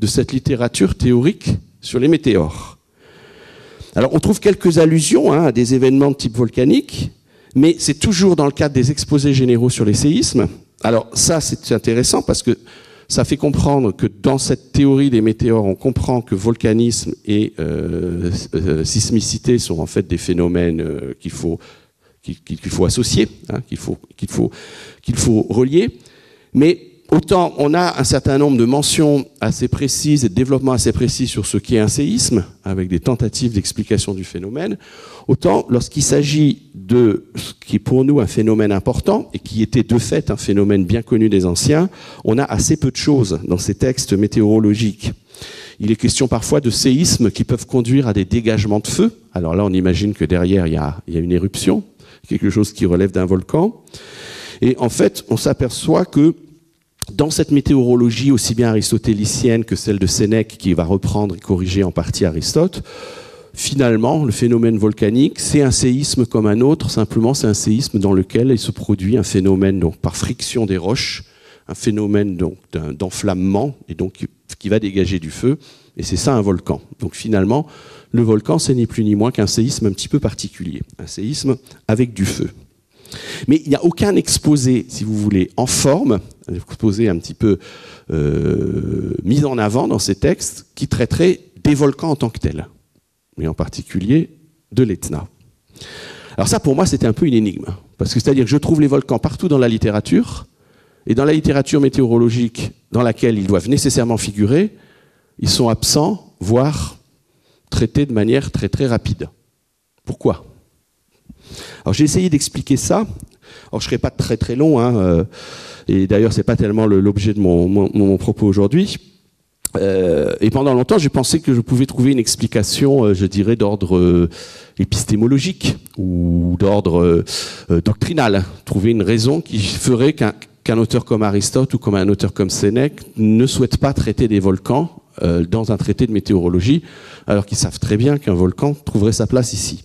Speaker 1: de cette littérature théorique sur les météores. Alors on trouve quelques allusions à des événements de type volcanique, mais c'est toujours dans le cadre des exposés généraux sur les séismes. Alors ça, c'est intéressant parce que ça fait comprendre que dans cette théorie des météores, on comprend que volcanisme et sismicité sont en fait des phénomènes qu'il faut associer, qu'il faut relier. Mais autant on a un certain nombre de mentions assez précises et de développements assez précis sur ce qu'est un séisme, avec des tentatives d'explication du phénomène, autant lorsqu'il s'agit de ce qui est pour nous un phénomène important, et qui était de fait un phénomène bien connu des anciens, on a assez peu de choses dans ces textes météorologiques. Il est question parfois de séismes qui peuvent conduire à des dégagements de feu. Alors là, on imagine que derrière, il y a une éruption, quelque chose qui relève d'un volcan. Et en fait, on s'aperçoit que dans cette météorologie aussi bien aristotélicienne que celle de Sénèque, qui va reprendre et corriger en partie Aristote, finalement, le phénomène volcanique, c'est un séisme comme un autre, simplement c'est un séisme dans lequel il se produit un phénomène donc, par friction des roches, un phénomène donc, d'enflammement, et donc qui va dégager du feu, et c'est ça un volcan. Donc finalement, le volcan, c'est ni plus ni moins qu'un séisme un petit peu particulier, un séisme avec du feu. Mais il n'y a aucun exposé, si vous voulez, en forme, un exposé un petit peu mis en avant dans ces textes, qui traiterait des volcans en tant que tels, mais en particulier de l'Etna. Alors ça, pour moi, c'était un peu une énigme, parce que c'est-à-dire que je trouve les volcans partout dans la littérature, et dans la littérature météorologique dans laquelle ils doivent nécessairement figurer, ils sont absents, voire traités de manière très très rapide. Pourquoi ? Alors j'ai essayé d'expliquer ça. Alors je ne serai pas très très long, hein, et d'ailleurs c'est pas tellement l'objet de mon propos aujourd'hui. Et pendant longtemps, j'ai pensé que je pouvais trouver une explication, je dirais, d'ordre épistémologique ou d'ordre doctrinal. Trouver une raison qui ferait qu'un auteur comme Aristote ou comme un auteur comme Sénèque ne souhaite pas traiter des volcans dans un traité de météorologie, alors qu'ils savent très bien qu'un volcan trouverait sa place ici.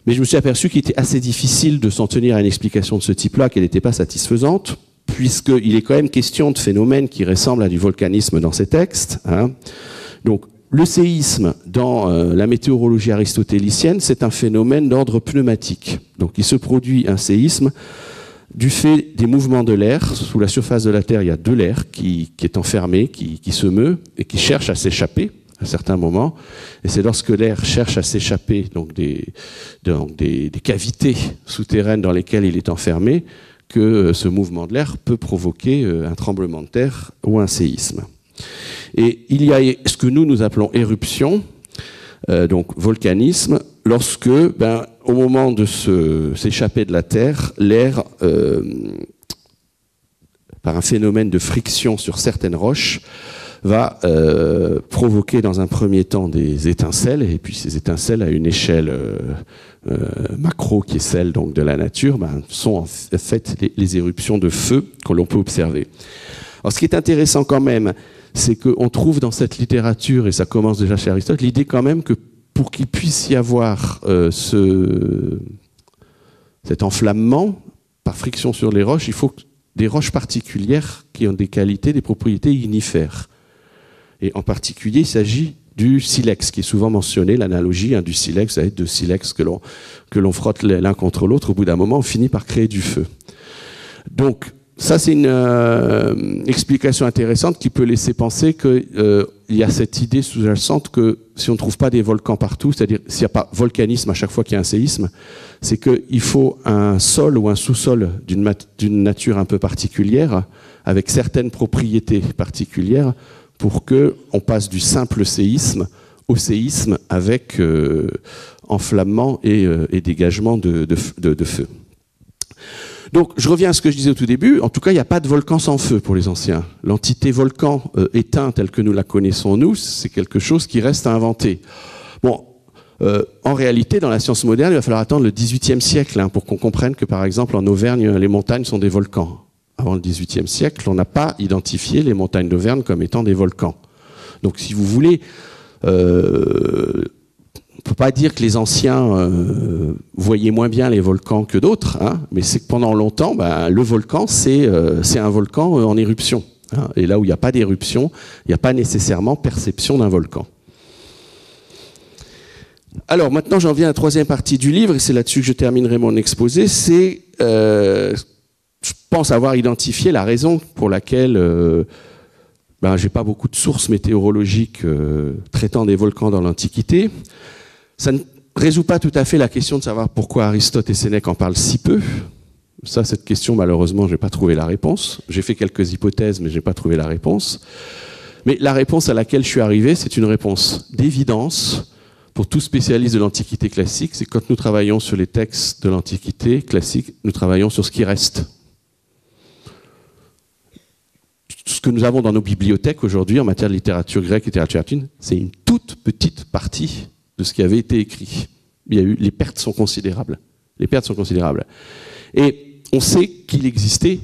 Speaker 1: Mais je me suis aperçu qu'il était assez difficile de s'en tenir à une explication de ce type-là, qu'elle n'était pas satisfaisante, puisqu'il est quand même question de phénomènes qui ressemblent à du volcanisme dans ces textes. Hein. Donc, le séisme dans la météorologie aristotélicienne, c'est un phénomène d'ordre pneumatique. Donc, il se produit un séisme du fait des mouvements de l'air. Sous la surface de la Terre, il y a de l'air qui est enfermé, qui se meut et qui cherche à s'échapper à certains moments. Et c'est lorsque l'air cherche à s'échapper, donc des cavités souterraines dans lesquelles il est enfermé, que ce mouvement de l'air peut provoquer un tremblement de terre ou un séisme. Et il y a ce que nous appelons éruption, donc volcanisme, lorsque, au moment de s'échapper de la Terre, l'air, par un phénomène de friction sur certaines roches, va provoquer dans un premier temps des étincelles, et puis ces étincelles à une échelle macro qui est celle donc de la nature, sont en fait les éruptions de feu que l'on peut observer. Alors ce qui est intéressant quand même, c'est qu'on trouve dans cette littérature, et ça commence déjà chez Aristote, l'idée quand même que pour qu'il puisse y avoir cet enflammement par friction sur les roches, il faut des roches particulières qui ont des qualités, des propriétés ignifères. Et en particulier, il s'agit du silex, qui est souvent mentionné, l'analogie du silex, avec deux silex que l'on frotte l'un contre l'autre, au bout d'un moment, on finit par créer du feu. Donc, ça, c'est une explication intéressante qui peut laisser penser qu'il y a cette idée sous-jacente que si on ne trouve pas des volcans partout, c'est-à-dire s'il n'y a pas volcanisme à chaque fois qu'il y a un séisme, c'est qu'il faut un sol ou un sous-sol d'une nature un peu particulière, avec certaines propriétés particulières, pour qu'on passe du simple séisme au séisme avec enflammement et dégagement de feu. Donc, je reviens à ce que je disais au tout début. En tout cas, il n'y a pas de volcan sans feu pour les anciens. L'entité volcan éteint telle que nous la connaissons, nous, c'est quelque chose qui reste à inventer. Bon, en réalité, dans la science moderne, il va falloir attendre le XVIIIe siècle pour qu'on comprenne que, par exemple, en Auvergne, les montagnes sont des volcans. Avant le XVIIIe siècle, on n'a pas identifié les montagnes d'Auvergne comme étant des volcans. Donc, si vous voulez, on ne peut pas dire que les anciens voyaient moins bien les volcans que d'autres, hein, mais c'est que pendant longtemps, le volcan, c'est un volcan en éruption. Hein, et là où il n'y a pas d'éruption, il n'y a pas nécessairement perception d'un volcan. Alors, maintenant, j'en viens à la troisième partie du livre, et c'est là-dessus que je terminerai mon exposé. C'est... je pense avoir identifié la raison pour laquelle j'ai pas beaucoup de sources météorologiques traitant des volcans dans l'Antiquité. Ça ne résout pas tout à fait la question de savoir pourquoi Aristote et Sénèque en parlent si peu. Ça, cette question, malheureusement, je n'ai pas trouvé la réponse. J'ai fait quelques hypothèses, mais je n'ai pas trouvé la réponse. Mais la réponse à laquelle je suis arrivé, c'est une réponse d'évidence pour tout spécialiste de l'Antiquité classique. C'est quand nous travaillons sur les textes de l'Antiquité classique, nous travaillons sur ce qui reste. Ce que nous avons dans nos bibliothèques aujourd'hui en matière de littérature grecque et littérature latine, c'est une toute petite partie de ce qui avait été écrit. Les pertes sont considérables. Les pertes sont considérables. Et on sait qu'il existait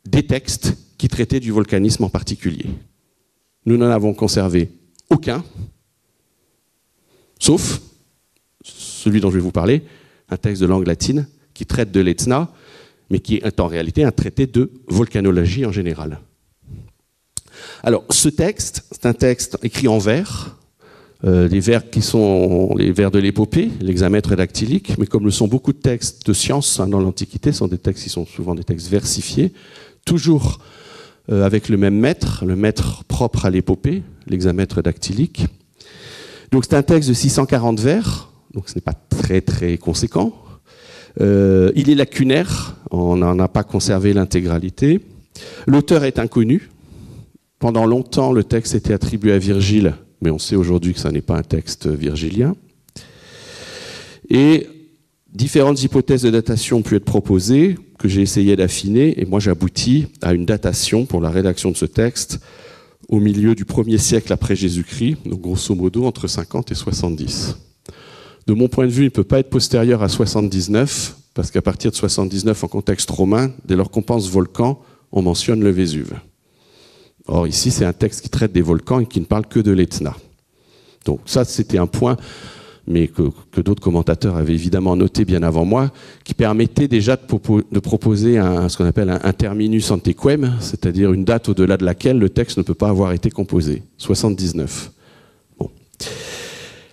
Speaker 1: des textes qui traitaient du volcanisme en particulier. Nous n'en avons conservé aucun, sauf celui dont je vais vous parler, un texte de langue latine qui traite de l'Etna, mais qui est en réalité un traité de volcanologie en général. Alors, ce texte, c'est un texte écrit en vers, les vers qui sont les vers de l'épopée, l'hexamètre dactylique, mais comme le sont beaucoup de textes de science dans l'Antiquité, ce sont des textes qui sont souvent des textes versifiés, toujours avec le même maître, le maître propre à l'épopée, l'hexamètre dactylique. Donc c'est un texte de 640 vers, donc ce n'est pas très très conséquent. Il est lacunaire, on n'en a pas conservé l'intégralité. L'auteur est inconnu. Pendant longtemps, le texte était attribué à Virgile, mais on sait aujourd'hui que ça n'est pas un texte virgilien. Et Différentes hypothèses de datation ont pu être proposées, que j'ai essayé d'affiner, et moi j'aboutis à une datation pour la rédaction de ce texte au milieu du 1er siècle après Jésus-Christ, donc grosso modo entre 50 et 70. De mon point de vue, il ne peut pas être postérieur à 79, parce qu'à partir de 79, en contexte romain, dès lors qu'on pense volcan, on mentionne le Vésuve. Or ici, c'est un texte qui traite des volcans et qui ne parle que de l'Etna. Donc ça, c'était un point, mais que d'autres commentateurs avaient évidemment noté bien avant moi, qui permettait déjà de proposer ce qu'on appelle un terminus antequem, c'est-à-dire une date au-delà de laquelle le texte ne peut pas avoir été composé, 79. Bon.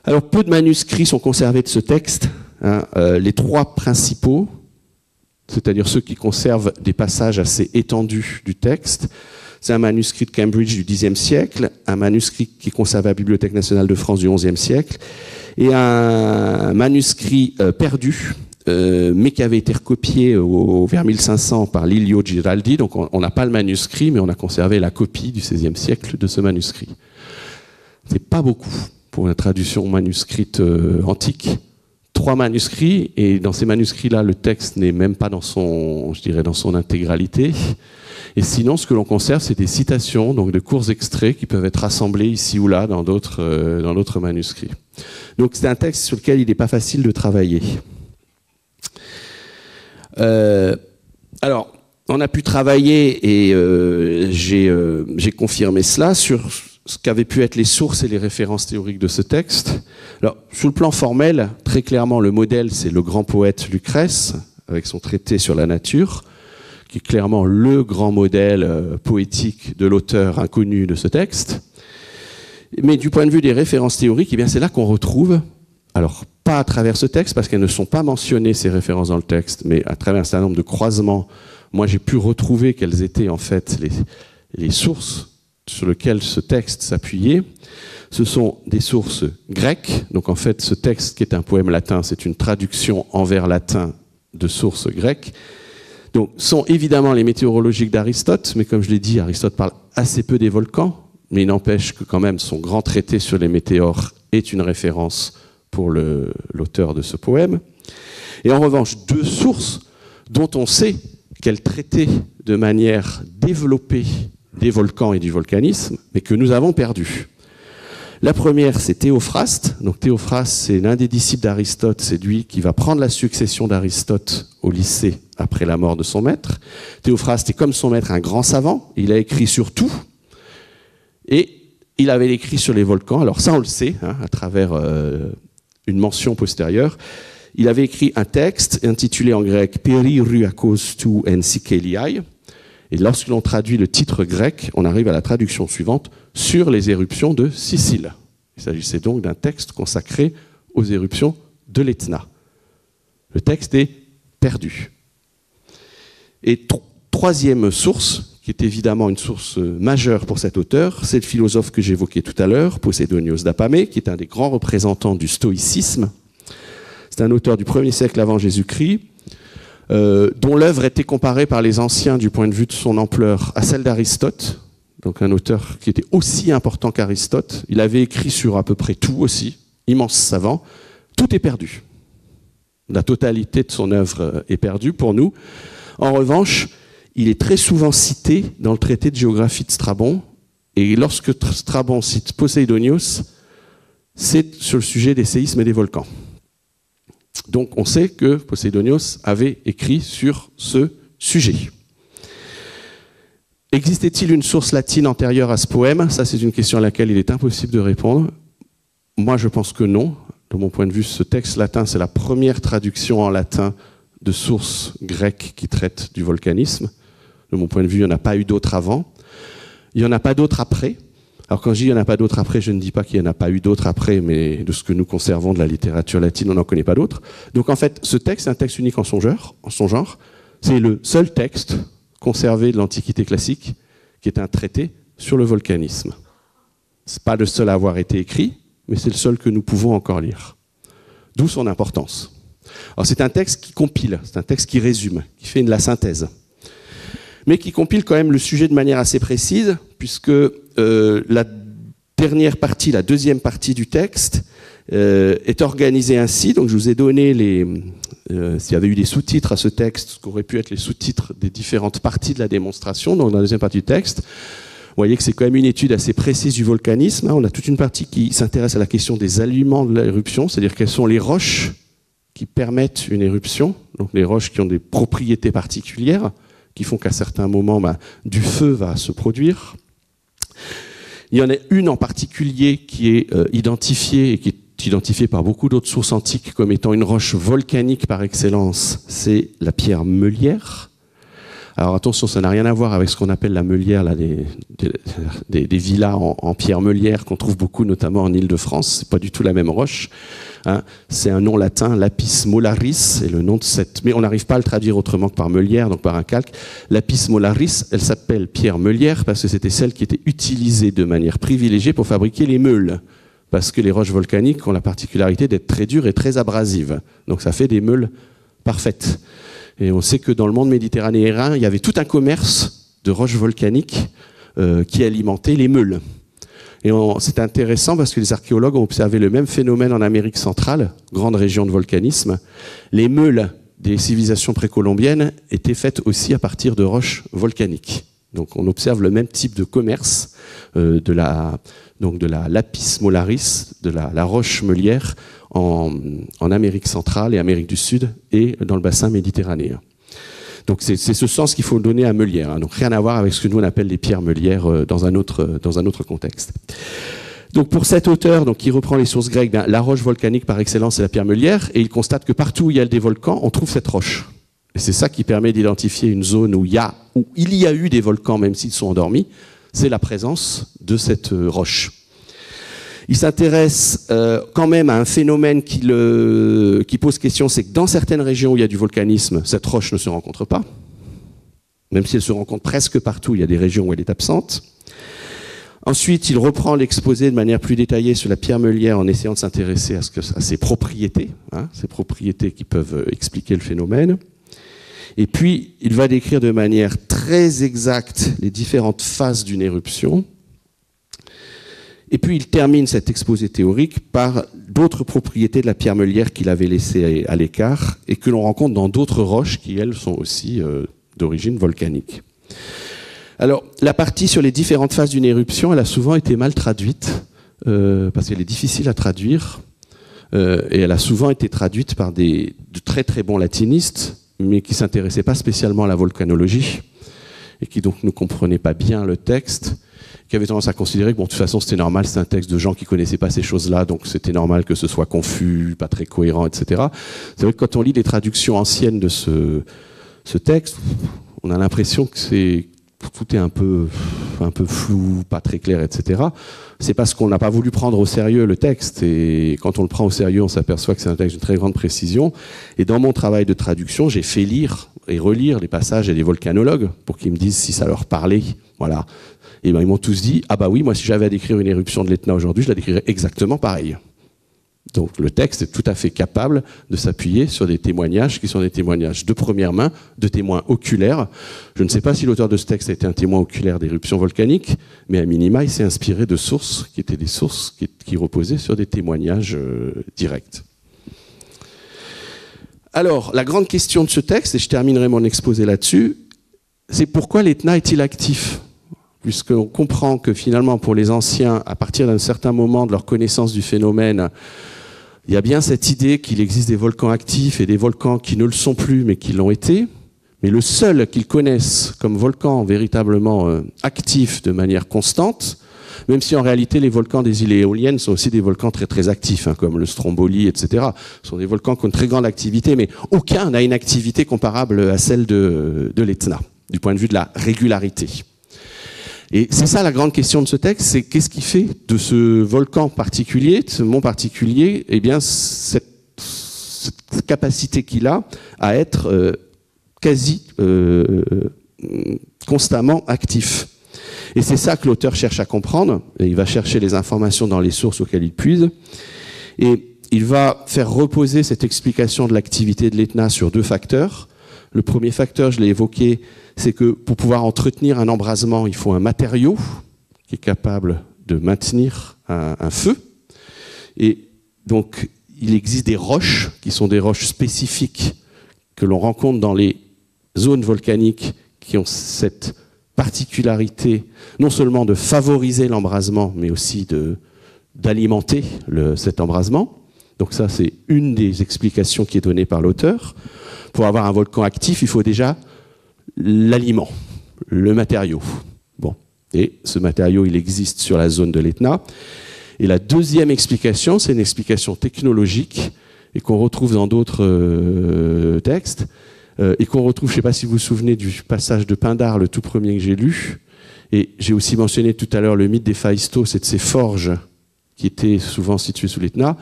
Speaker 1: Alors, peu de manuscrits sont conservés de ce texte. Les trois principaux, c'est-à-dire ceux qui conservent des passages assez étendus du texte, c'est un manuscrit de Cambridge du Xe siècle, un manuscrit qui est conservé à la Bibliothèque nationale de France du XIe siècle, et un manuscrit perdu, mais qui avait été recopié vers 1500 par Lilio Giraldi. Donc on n'a pas le manuscrit, mais on a conservé la copie du XVIe siècle de ce manuscrit. C'est pas beaucoup pour une traduction manuscrite antique. 3 manuscrits, et dans ces manuscrits-là, le texte n'est même pas dans son intégralité. Et sinon, ce que l'on conserve, c'est des citations, donc de courts extraits qui peuvent être rassemblés ici ou là dans d'autres manuscrits. Donc c'est un texte sur lequel il n'est pas facile de travailler. Alors, on a pu travailler, et j'ai confirmé cela, sur ce qu'avaient pu être les sources et les références théoriques de ce texte. Alors, sur le plan formel, très clairement, le modèle, c'est le grand poète Lucrèce, avec son traité sur la nature, qui est clairement le grand modèle poétique de l'auteur inconnu de ce texte. Mais du point de vue des références théoriques, eh bien c'est là qu'on retrouve, alors pas à travers ce texte, parce qu'elles ne sont pas mentionnées, ces références dans le texte, mais à travers un certain nombre de croisements, moi j'ai pu retrouver quelles étaient en fait les sources sur lesquelles ce texte s'appuyait. Ce sont des sources grecques, donc en fait ce texte qui est un poème latin, c'est une traduction en vers latin de sources grecques. Donc, sont évidemment les météorologiques d'Aristote, mais comme je l'ai dit, Aristote parle assez peu des volcans, mais il n'empêche que quand même son grand traité sur les météores est une référence pour l'auteur de ce poème. Et en revanche, 2 sources dont on sait qu'elles traitaient de manière développée des volcans et du volcanisme, mais que nous avons perdues. La première, c'est Théophraste. Donc Théophraste, c'est l'un des disciples d'Aristote. C'est lui qui va prendre la succession d'Aristote au lycée après la mort de son maître. Théophraste est comme son maître un grand savant. Il a écrit sur tout. Et il avait écrit sur les volcans. Alors ça, on le sait, à travers une mention postérieure. Il avait écrit un texte intitulé en grec « Peri ruakos tou en Sikeliai ». Et lorsque l'on traduit le titre grec, on arrive à la traduction suivante, sur les éruptions de Sicile. Il s'agissait donc d'un texte consacré aux éruptions de l'Etna. Le texte est perdu. Et troisième source, qui est évidemment une source majeure pour cet auteur, c'est le philosophe que j'évoquais tout à l'heure, Posédonios d'Apamée, qui est un des grands représentants du stoïcisme. C'est un auteur du 1er siècle avant Jésus-Christ, dont l'œuvre était comparée par les anciens du point de vue de son ampleur à celle d'Aristote, donc un auteur qui était aussi important qu'Aristote. Il avait écrit sur à peu près tout aussi, immense savant. Tout est perdu. La totalité de son œuvre est perdue pour nous. En revanche, il est très souvent cité dans le traité de géographie de Strabon, et lorsque Strabon cite Poséidonios, c'est sur le sujet des séismes et des volcans. Donc on sait que Poséidonios avait écrit sur ce sujet. Existait-il une source latine antérieure à ce poème? Ça, c'est une question à laquelle il est impossible de répondre. Moi, je pense que non. De mon point de vue, ce texte latin, c'est la première traduction en latin de sources grecques qui traitent du volcanisme. De mon point de vue, il n'y en a pas eu d'autres avant. Il n'y en a pas d'autres après. Alors quand je dis il n'y en a pas d'autres après, je ne dis pas qu'il n'y en a pas eu d'autres après, mais de ce que nous conservons de la littérature latine, on n'en connaît pas d'autres. Donc en fait, ce texte est un texte unique en son genre. C'est le seul texte conservé de l'Antiquité classique qui est un traité sur le volcanisme. Ce n'est pas le seul à avoir été écrit, mais c'est le seul que nous pouvons encore lire. D'où son importance. Alors c'est un texte qui compile, c'est un texte qui résume, qui fait de la synthèse, mais qui compile quand même le sujet de manière assez précise, puisque la deuxième partie du texte est organisé ainsi. Donc je vous ai donné s'il y avait eu des sous-titres à ce texte, ce qu'auraient pu être les sous-titres des différentes parties de la démonstration. Donc dans la deuxième partie du texte, vous voyez que c'est quand même une étude assez précise du volcanisme. On a toute une partie qui s'intéresse à la question des aliments de l'éruption, c'est-à-dire quelles sont les roches qui permettent une éruption, donc les roches qui ont des propriétés particulières, qui font qu'à certains moments, du feu va se produire. Il y en a une en particulier qui est identifiée et qui est identifiée par beaucoup d'autres sources antiques comme étant une roche volcanique par excellence, c'est la pierre meulière. Alors attention, ça n'a rien à voir avec ce qu'on appelle la meulière, là, des villas en pierre meulière qu'on trouve beaucoup, notamment en Île-de-France. C'est pas du tout la même roche. Hein. C'est un nom latin, lapis molaris, et le nom de cette. Mais on n'arrive pas à le traduire autrement que par meulière, donc par un calque. Lapis molaris, elle s'appelle pierre meulière parce que c'était celle qui était utilisée de manière privilégiée pour fabriquer les meules. Parce que les roches volcaniques ont la particularité d'être très dures et très abrasives. Donc ça fait des meules parfaites. Et on sait que dans le monde méditerranéen, il y avait tout un commerce de roches volcaniques qui alimentait les meules. Et c'est intéressant parce que les archéologues ont observé le même phénomène en Amérique centrale, grande région de volcanisme. Les meules des civilisations précolombiennes étaient faites aussi à partir de roches volcaniques. Donc on observe le même type de commerce de la lapis molaris, de la roche meulière, en Amérique centrale et Amérique du Sud et dans le bassin méditerranéen. Donc c'est ce sens qu'il faut donner à meulière. Hein. Donc rien à voir avec ce que nous on appelle les pierres meulières dans un autre contexte. Donc pour cet auteur, donc qui reprend les sources grecques, la roche volcanique par excellence c'est la pierre meulière, et il constate que partout où il y a des volcans, on trouve cette roche. Et c'est ça qui permet d'identifier une zone où il y a eu des volcans, même s'ils sont endormis, c'est la présence de cette roche. Il s'intéresse quand même à un phénomène qui pose question, c'est que dans certaines régions où il y a du volcanisme, cette roche ne se rencontre pas. Même si elle se rencontre presque partout, il y a des régions où elle est absente. Ensuite, il reprend l'exposé de manière plus détaillée sur la pierre meulière en essayant de s'intéresser à ses propriétés, hein, ces propriétés qui peuvent expliquer le phénomène. Et puis, il va décrire de manière très exacte les différentes phases d'une éruption. Et puis, il termine cet exposé théorique par d'autres propriétés de la pierre meulière qu'il avait laissées à l'écart et que l'on rencontre dans d'autres roches qui, elles, sont aussi d'origine volcanique. Alors, la partie sur les différentes phases d'une éruption, elle a souvent été mal traduite parce qu'elle est difficile à traduire et elle a souvent été traduite par de très très bons latinistes, mais qui ne s'intéressaient pas spécialement à la volcanologie et qui donc ne comprenaient pas bien le texte, qui avaient tendance à considérer que bon, de toute façon c'était normal, c'est un texte de gens qui ne connaissaient pas ces choses-là, donc c'était normal que ce soit confus, pas très cohérent, etc. C'est vrai que quand on lit les traductions anciennes de ce texte, on a l'impression que tout est un peu flou, pas très clair, etc. C'est parce qu'on n'a pas voulu prendre au sérieux le texte, et quand on le prend au sérieux, on s'aperçoit que c'est un texte d'une très grande précision. Et dans mon travail de traduction, j'ai fait lire et relire les passages à des volcanologues pour qu'ils me disent si ça leur parlait. Voilà. Et ben ils m'ont tous dit, ah bah oui, moi si j'avais à décrire une éruption de l'Etna aujourd'hui, je la décrirais exactement pareil. Donc le texte est tout à fait capable de s'appuyer sur des témoignages qui sont des témoignages de première main, de témoins oculaires. Je ne sais pas si l'auteur de ce texte a été un témoin oculaire d'éruptions volcaniques, mais à minima, il s'est inspiré de sources qui étaient des sources qui reposaient sur des témoignages directs. Alors, la grande question de ce texte, et je terminerai mon exposé là-dessus, c'est pourquoi l'Etna est-il actif ? Puisqu'on comprend que finalement, pour les anciens, à partir d'un certain moment de leur connaissance du phénomène, il y a bien cette idée qu'il existe des volcans actifs et des volcans qui ne le sont plus, mais qui l'ont été. Mais le seul qu'ils connaissent comme volcan véritablement actif de manière constante, même si en réalité les volcans des îles éoliennes sont aussi des volcans très très actifs, hein, comme le Stromboli, etc. Ce sont des volcans qui ont une très grande activité, mais aucun n'a une activité comparable à celle de l'Etna, du point de vue de la régularité. Et c'est ça la grande question de ce texte, c'est qu'est-ce qui fait de ce volcan particulier, de ce mont particulier, eh bien cette capacité qu'il a à être quasi constamment actif. Et c'est ça que l'auteur cherche à comprendre, et il va chercher les informations dans les sources auxquelles il puise, et il va faire reposer cette explication de l'activité de l'Etna sur deux facteurs. Le premier facteur, je l'ai évoqué, c'est que pour pouvoir entretenir un embrasement, il faut un matériau qui est capable de maintenir un feu. Et Donc, il existe des roches qui sont des roches spécifiques que l'on rencontre dans les zones volcaniques qui ont cette particularité non seulement de favoriser l'embrasement, mais aussi d'alimenter cet embrasement. Donc ça, c'est une des explications qui est donnée par l'auteur. Pour avoir un volcan actif, il faut déjà l'aliment, le matériau. Bon. Et ce matériau, il existe sur la zone de l'Etna. Et la deuxième explication, c'est une explication technologique et qu'on retrouve dans d'autres textes et qu'on retrouve, je ne sais pas si vous vous souvenez du passage de Pindare, le tout premier que j'ai lu. Et j'ai aussi mentionné tout à l'heure le mythe des Phaistos et de ces forges qui étaient souvent situées sous l'Etna.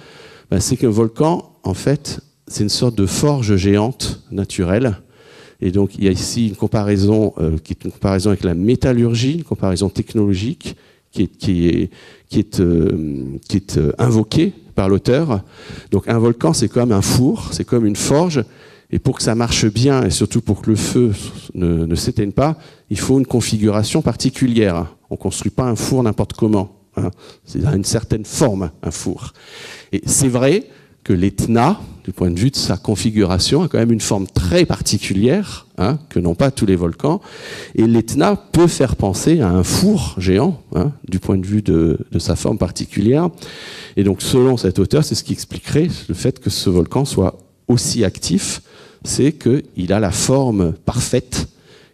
Speaker 1: Ben, c'est qu'un volcan, en fait, c'est une sorte de forge géante naturelle. Et donc, il y a ici une comparaison qui est une comparaison avec la métallurgie, une comparaison technologique qui est invoquée par l'auteur. Donc, un volcan, c'est comme un four, c'est comme une forge. Et pour que ça marche bien, et surtout pour que le feu ne s'éteigne pas, il faut une configuration particulière. On ne construit pas un four n'importe comment. Hein. C'est à une certaine forme, un four. Et c'est vrai que l'Etna, du point de vue de sa configuration, a quand même une forme très particulière, hein, que n'ont pas tous les volcans. Et l'Etna peut faire penser à un four géant, hein, du point de vue de sa forme particulière. Et donc, selon cet auteur, c'est ce qui expliquerait le fait que ce volcan soit aussi actif, c'est qu'il a la forme parfaite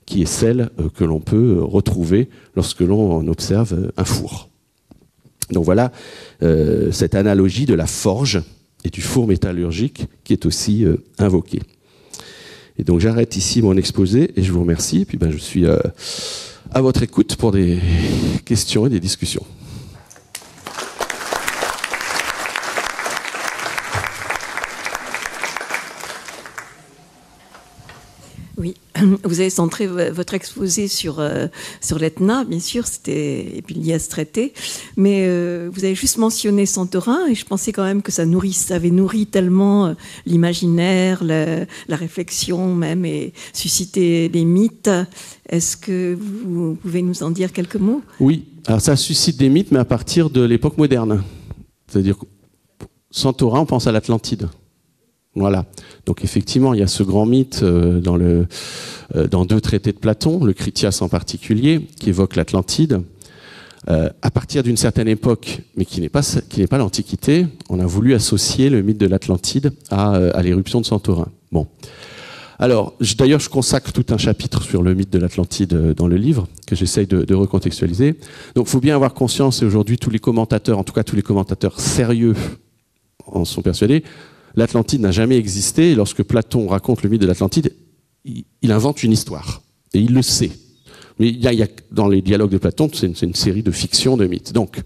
Speaker 1: qui est celle que l'on peut retrouver lorsque l'on observe un four. Donc voilà cette analogie de la forge et du four métallurgique qui est aussi invoquée. Et donc j'arrête ici mon exposé et je vous remercie. Et puis je suis à votre écoute pour des questions et des discussions.
Speaker 2: Oui, vous avez centré votre exposé sur l'Etna, bien sûr, et puis lié à ce traité, mais vous avez juste mentionné Santorin, et je pensais quand même que ça avait nourri tellement l'imaginaire, la réflexion même, et suscité des mythes. Est-ce que vous pouvez nous en dire quelques mots?
Speaker 1: Oui, alors ça suscite des mythes, mais à partir de l'époque moderne. C'est-à-dire que Santorin, on pense à l'Atlantide. Voilà. Donc effectivement, il y a ce grand mythe dans deux traités de Platon, le Critias en particulier, qui évoque l'Atlantide. À partir d'une certaine époque, mais qui n'est pas l'Antiquité, on a voulu associer le mythe de l'Atlantide à l'éruption de Santorin. Bon. Alors, d'ailleurs, je consacre tout un chapitre sur le mythe de l'Atlantide dans le livre, que j'essaye de recontextualiser. Donc, il faut bien avoir conscience, et aujourd'hui, tous les commentateurs, en tout cas tous les commentateurs sérieux, en sont persuadés, l'Atlantide n'a jamais existé, et lorsque Platon raconte le mythe de l'Atlantide, il invente une histoire, et il le sait. Mais il y a dans les dialogues de Platon, c'est une série de fictions, de mythes. Donc, il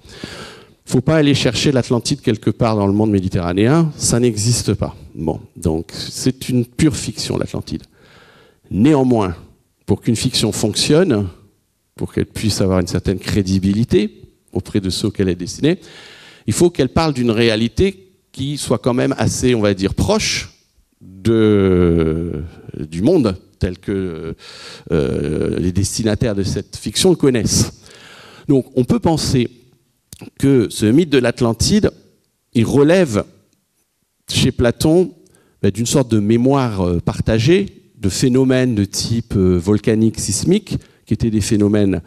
Speaker 1: ne faut pas aller chercher l'Atlantide quelque part dans le monde méditerranéen, ça n'existe pas. Bon, donc c'est une pure fiction, l'Atlantide. Néanmoins, pour qu'une fiction fonctionne, pour qu'elle puisse avoir une certaine crédibilité auprès de ceux auxquels elle est destinée, il faut qu'elle parle d'une réalité qui soit quand même assez, on va dire, proche du monde tel que les destinataires de cette fiction le connaissent. Donc on peut penser que ce mythe de l'Atlantide, il relève chez Platon d'une sorte de mémoire partagée de phénomènes de type volcanique, sismique, qui étaient des phénomènes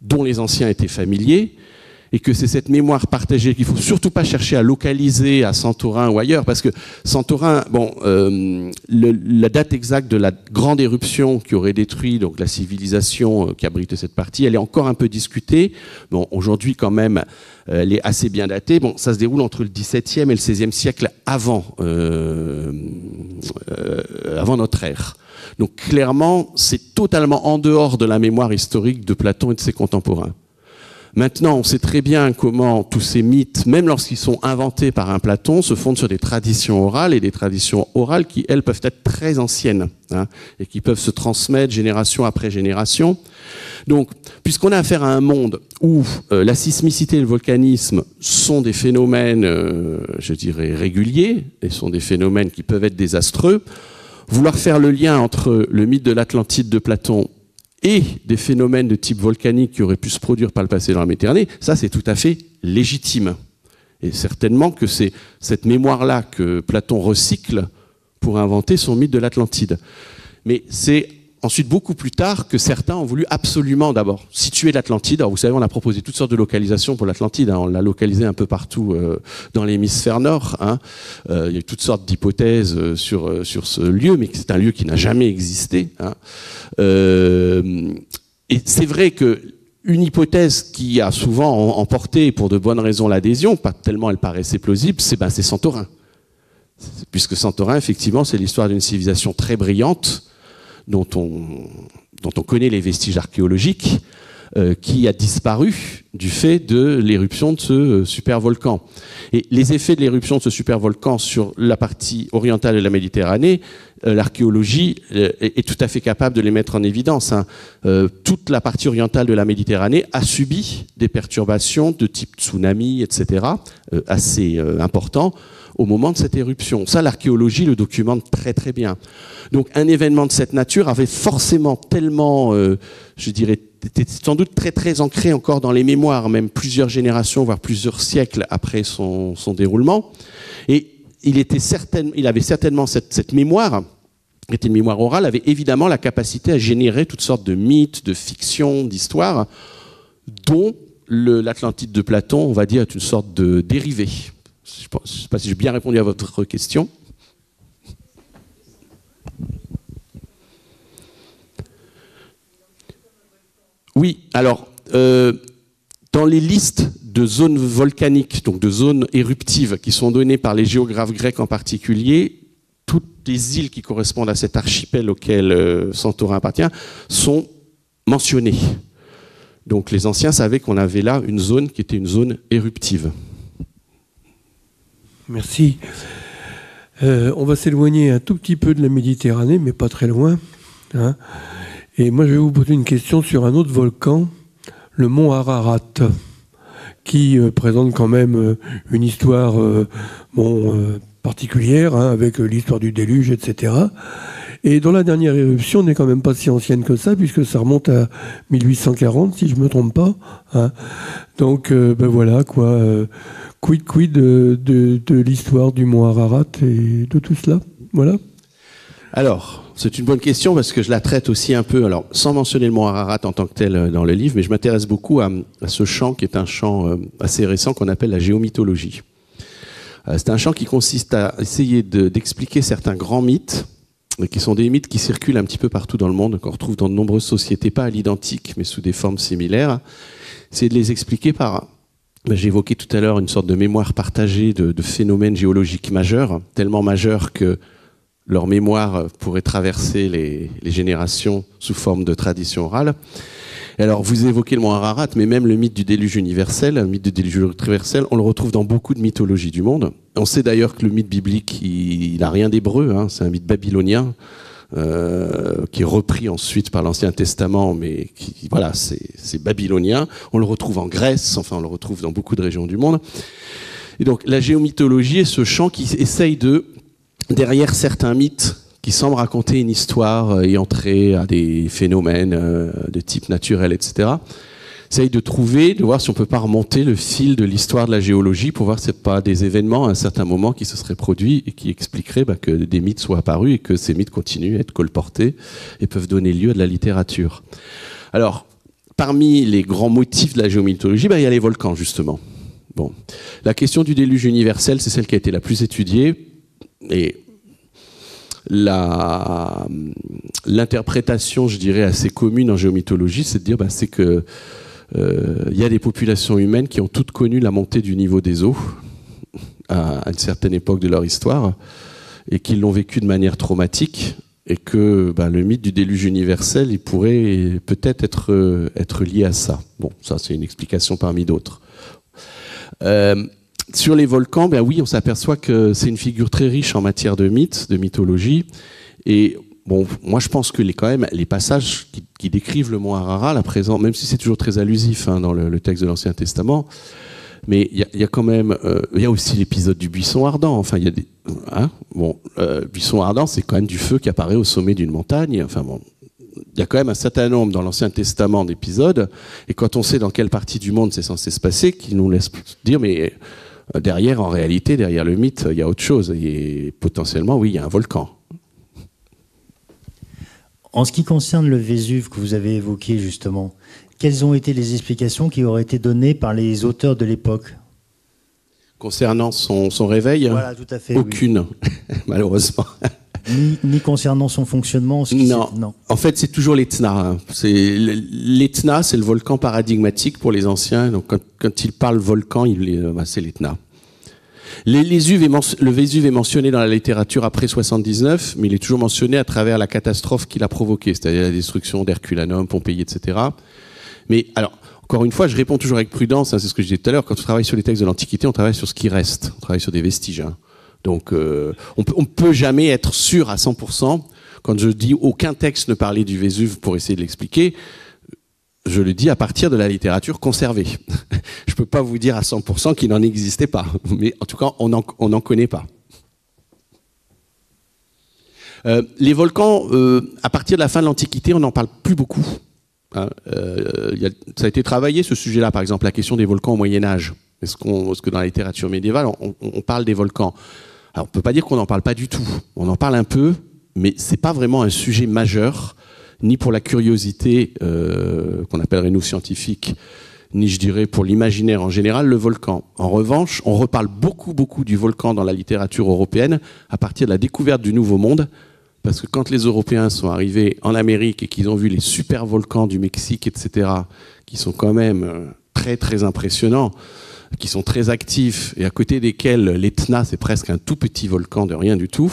Speaker 1: dont les anciens étaient familiers, et que c'est cette mémoire partagée qu'il ne faut surtout pas chercher à localiser à Santorin ou ailleurs, parce que Santorin, bon, la date exacte de la grande éruption qui aurait détruit donc, la civilisation qui abritait cette partie, elle est encore un peu discutée. Bon, aujourd'hui, quand même, elle est assez bien datée. Bon, ça se déroule entre le XVIIe et le XVIe siècle avant notre ère. Donc clairement, c'est totalement en dehors de la mémoire historique de Platon et de ses contemporains. Maintenant, on sait très bien comment tous ces mythes, même lorsqu'ils sont inventés par un Platon, se fondent sur des traditions orales, et des traditions orales qui, elles, peuvent être très anciennes, hein, et qui peuvent se transmettre génération après génération. Donc, puisqu'on a affaire à un monde où la sismicité et le volcanisme sont des phénomènes, je dirais, réguliers, et sont des phénomènes qui peuvent être désastreux, vouloir faire le lien entre le mythe de l'Atlantide de Platon et des phénomènes de type volcanique qui auraient pu se produire par le passé dans la Méditerranée, ça c'est tout à fait légitime. Et certainement que c'est cette mémoire-là que Platon recycle pour inventer son mythe de l'Atlantide. Mais c'est ensuite beaucoup plus tard que certains ont voulu absolument d'abord situer l'Atlantide. Alors vous savez, on a proposé toutes sortes de localisations pour l'Atlantide, hein. On l'a localisé un peu partout dans l'hémisphère nord, hein. Il y a eu toutes sortes d'hypothèses sur ce lieu, mais c'est un lieu qui n'a jamais existé, hein. Et c'est vrai que une hypothèse qui a souvent emporté pour de bonnes raisons l'adhésion, pas tellement elle paraissait plausible, c'est Santorin. Puisque Santorin, effectivement, c'est l'histoire d'une civilisation très brillante, dont on connaît les vestiges archéologiques, qui a disparu du fait de l'éruption de ce supervolcan. Et les effets de l'éruption de ce supervolcan sur la partie orientale de la Méditerranée, l'archéologie est tout à fait capable de les mettre en évidence, hein. Toute la partie orientale de la Méditerranée a subi des perturbations de type tsunami, etc., assez importants au moment de cette éruption. Ça, l'archéologie le documente très très bien. Donc un événement de cette nature avait forcément tellement, je dirais, était sans doute très très ancré encore dans les mémoires, même plusieurs générations, voire plusieurs siècles après son déroulement. Et il avait certainement cette mémoire, qui était une mémoire orale, avait évidemment la capacité à générer toutes sortes de mythes, de fictions, d'histoires, dont l'Atlantide de Platon, on va dire, est une sorte de dérivé. Je ne sais pas si j'ai bien répondu à votre question. Oui, alors, dans les listes de zones volcaniques, donc de zones éruptives qui sont données par les géographes grecs en particulier, toutes les îles qui correspondent à cet archipel auquel Santorin appartient sont mentionnées. Donc les anciens savaient qu'on avait là une zone qui était une zone éruptive.
Speaker 3: Merci. On va s'éloigner un tout petit peu de la Méditerranée, mais pas très loin, hein. Et moi, je vais vous poser une question sur un autre volcan, le mont Ararat, qui présente quand même une histoire particulière, hein, avec l'histoire du déluge, etc. Et dans la dernière éruption, n'est quand même pas si ancienne que ça, puisque ça remonte à 1840, si je ne me trompe pas, hein. Donc, voilà, quoi. Quid de l'histoire du mont Ararat et de tout cela. Voilà.
Speaker 1: Alors, c'est une bonne question parce que je la traite aussi un peu, alors sans mentionner le mont Ararat en tant que tel dans le livre, mais je m'intéresse beaucoup à ce champ qui est un champ assez récent qu'on appelle la géomythologie. C'est un champ qui consiste à essayer d'expliquer certains grands mythes, qui sont des mythes qui circulent un petit peu partout dans le monde, qu'on retrouve dans de nombreuses sociétés, pas à l'identique, mais sous des formes similaires. C'est de les expliquer par... J'ai évoqué tout à l'heure une sorte de mémoire partagée de phénomènes géologiques majeurs, tellement majeurs que leur mémoire pourrait traverser les générations sous forme de tradition orale. Et alors, vous évoquez le mont Ararat, mais même le mythe du déluge universel, le mythe du déluge universel, on le retrouve dans beaucoup de mythologies du monde. On sait d'ailleurs que le mythe biblique, il n'a rien d'hébreu, hein, c'est un mythe babylonien, qui est repris ensuite par l'Ancien Testament, mais qui, voilà, c'est babylonien. On le retrouve en Grèce, enfin on le retrouve dans beaucoup de régions du monde. Et donc la géomythologie est ce champ qui essaye derrière certains mythes qui semblent raconter une histoire ayant trait à des phénomènes de type naturel, etc., essaye de voir si on peut pas remonter le fil de l'histoire de la géologie pour voir si c'est pas des événements à un certain moment qui se seraient produits et qui expliqueraient que des mythes soient apparus et que ces mythes continuent à être colportés et peuvent donner lieu à de la littérature. Alors, parmi les grands motifs de la géomythologie, il y a les volcans, justement. Bon. La question du déluge universel, c'est celle qui a été la plus étudiée, et l'interprétation, je dirais, assez commune en géomythologie, c'est de dire c'est que y a des populations humaines qui ont toutes connu la montée du niveau des eaux à une certaine époque de leur histoire et qui l'ont vécu de manière traumatique, et que le mythe du déluge universel, il pourrait peut-être être lié à ça. Bon, ça c'est une explication parmi d'autres. Sur les volcans, oui, on s'aperçoit que c'est une figure très riche en matière de mythes, de mythologie. Et bon, moi je pense que quand même les passages qui décrivent le mont Ararat, la présence, même si c'est toujours très allusif dans le texte de l'Ancien Testament, mais il y a quand même, il y a aussi l'épisode du buisson ardent. Enfin, il y a des, buisson ardent, c'est quand même du feu qui apparaît au sommet d'une montagne. Enfin bon, il y a quand même un certain nombre dans l'Ancien Testament d'épisodes, et quand on sait dans quelle partie du monde c'est censé se passer, qui nous laisse dire, mais Derrière, en réalité, derrière le mythe, il y a autre chose. Et potentiellement, oui, il y a un volcan.
Speaker 4: En ce qui concerne le Vésuve que vous avez évoqué justement, quelles ont été les explications qui auraient été données par les auteurs de l'époque?
Speaker 1: Concernant son réveil,
Speaker 4: voilà, tout à fait,
Speaker 1: aucune, oui. Malheureusement.
Speaker 4: Ni concernant son fonctionnement.
Speaker 1: Non. En fait, c'est toujours l'Etna. L'Etna, c'est le volcan paradigmatique pour les anciens. Donc, quand ils parlent volcan, c'est l'Etna. Le Vésuve est mentionné dans la littérature après 79, mais il est toujours mentionné à travers la catastrophe qu'il a provoquée, c'est-à-dire la destruction d'Herculanum, Pompéi, etc. Mais alors, encore une fois, je réponds toujours avec prudence, hein, c'est ce que je disais tout à l'heure, quand on travaille sur les textes de l'Antiquité, on travaille sur ce qui reste, on travaille sur des vestiges. Hein. Donc, on ne peut jamais être sûr à 100%. Quand je dis aucun texte ne parlait du Vésuve pour essayer de l'expliquer, je le dis à partir de la littérature conservée. Je ne peux pas vous dire à 100% qu'il n'en existait pas, mais en tout cas, on n'en connaît pas. Les volcans, à partir de la fin de l'Antiquité, on n'en parle plus beaucoup. Hein, ça a été travaillé, ce sujet-là, par exemple, la question des volcans au Moyen-Âge. Est-ce que dans la littérature médiévale, on parle des volcans? Alors, on ne peut pas dire qu'on n'en parle pas du tout. On en parle un peu, mais ce n'est pas vraiment un sujet majeur, ni pour la curiosité qu'on appellerait nous scientifiques, ni je dirais pour l'imaginaire en général, le volcan. En revanche, on reparle beaucoup du volcan dans la littérature européenne à partir de la découverte du Nouveau Monde, parce que quand les Européens sont arrivés en Amérique et qu'ils ont vu les super volcans du Mexique, etc., qui sont quand même très impressionnants, qui sont très actifs, et à côté desquels l'Etna, c'est presque un tout petit volcan de rien du tout,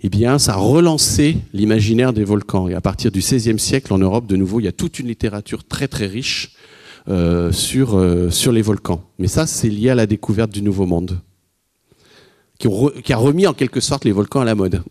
Speaker 1: eh bien, ça a relancé l'imaginaire des volcans. Et à partir du XVIe siècle, en Europe, de nouveau, il y a toute une littérature très riche sur les volcans. Mais ça, c'est lié à la découverte du Nouveau Monde, qui a remis en quelque sorte les volcans à la mode.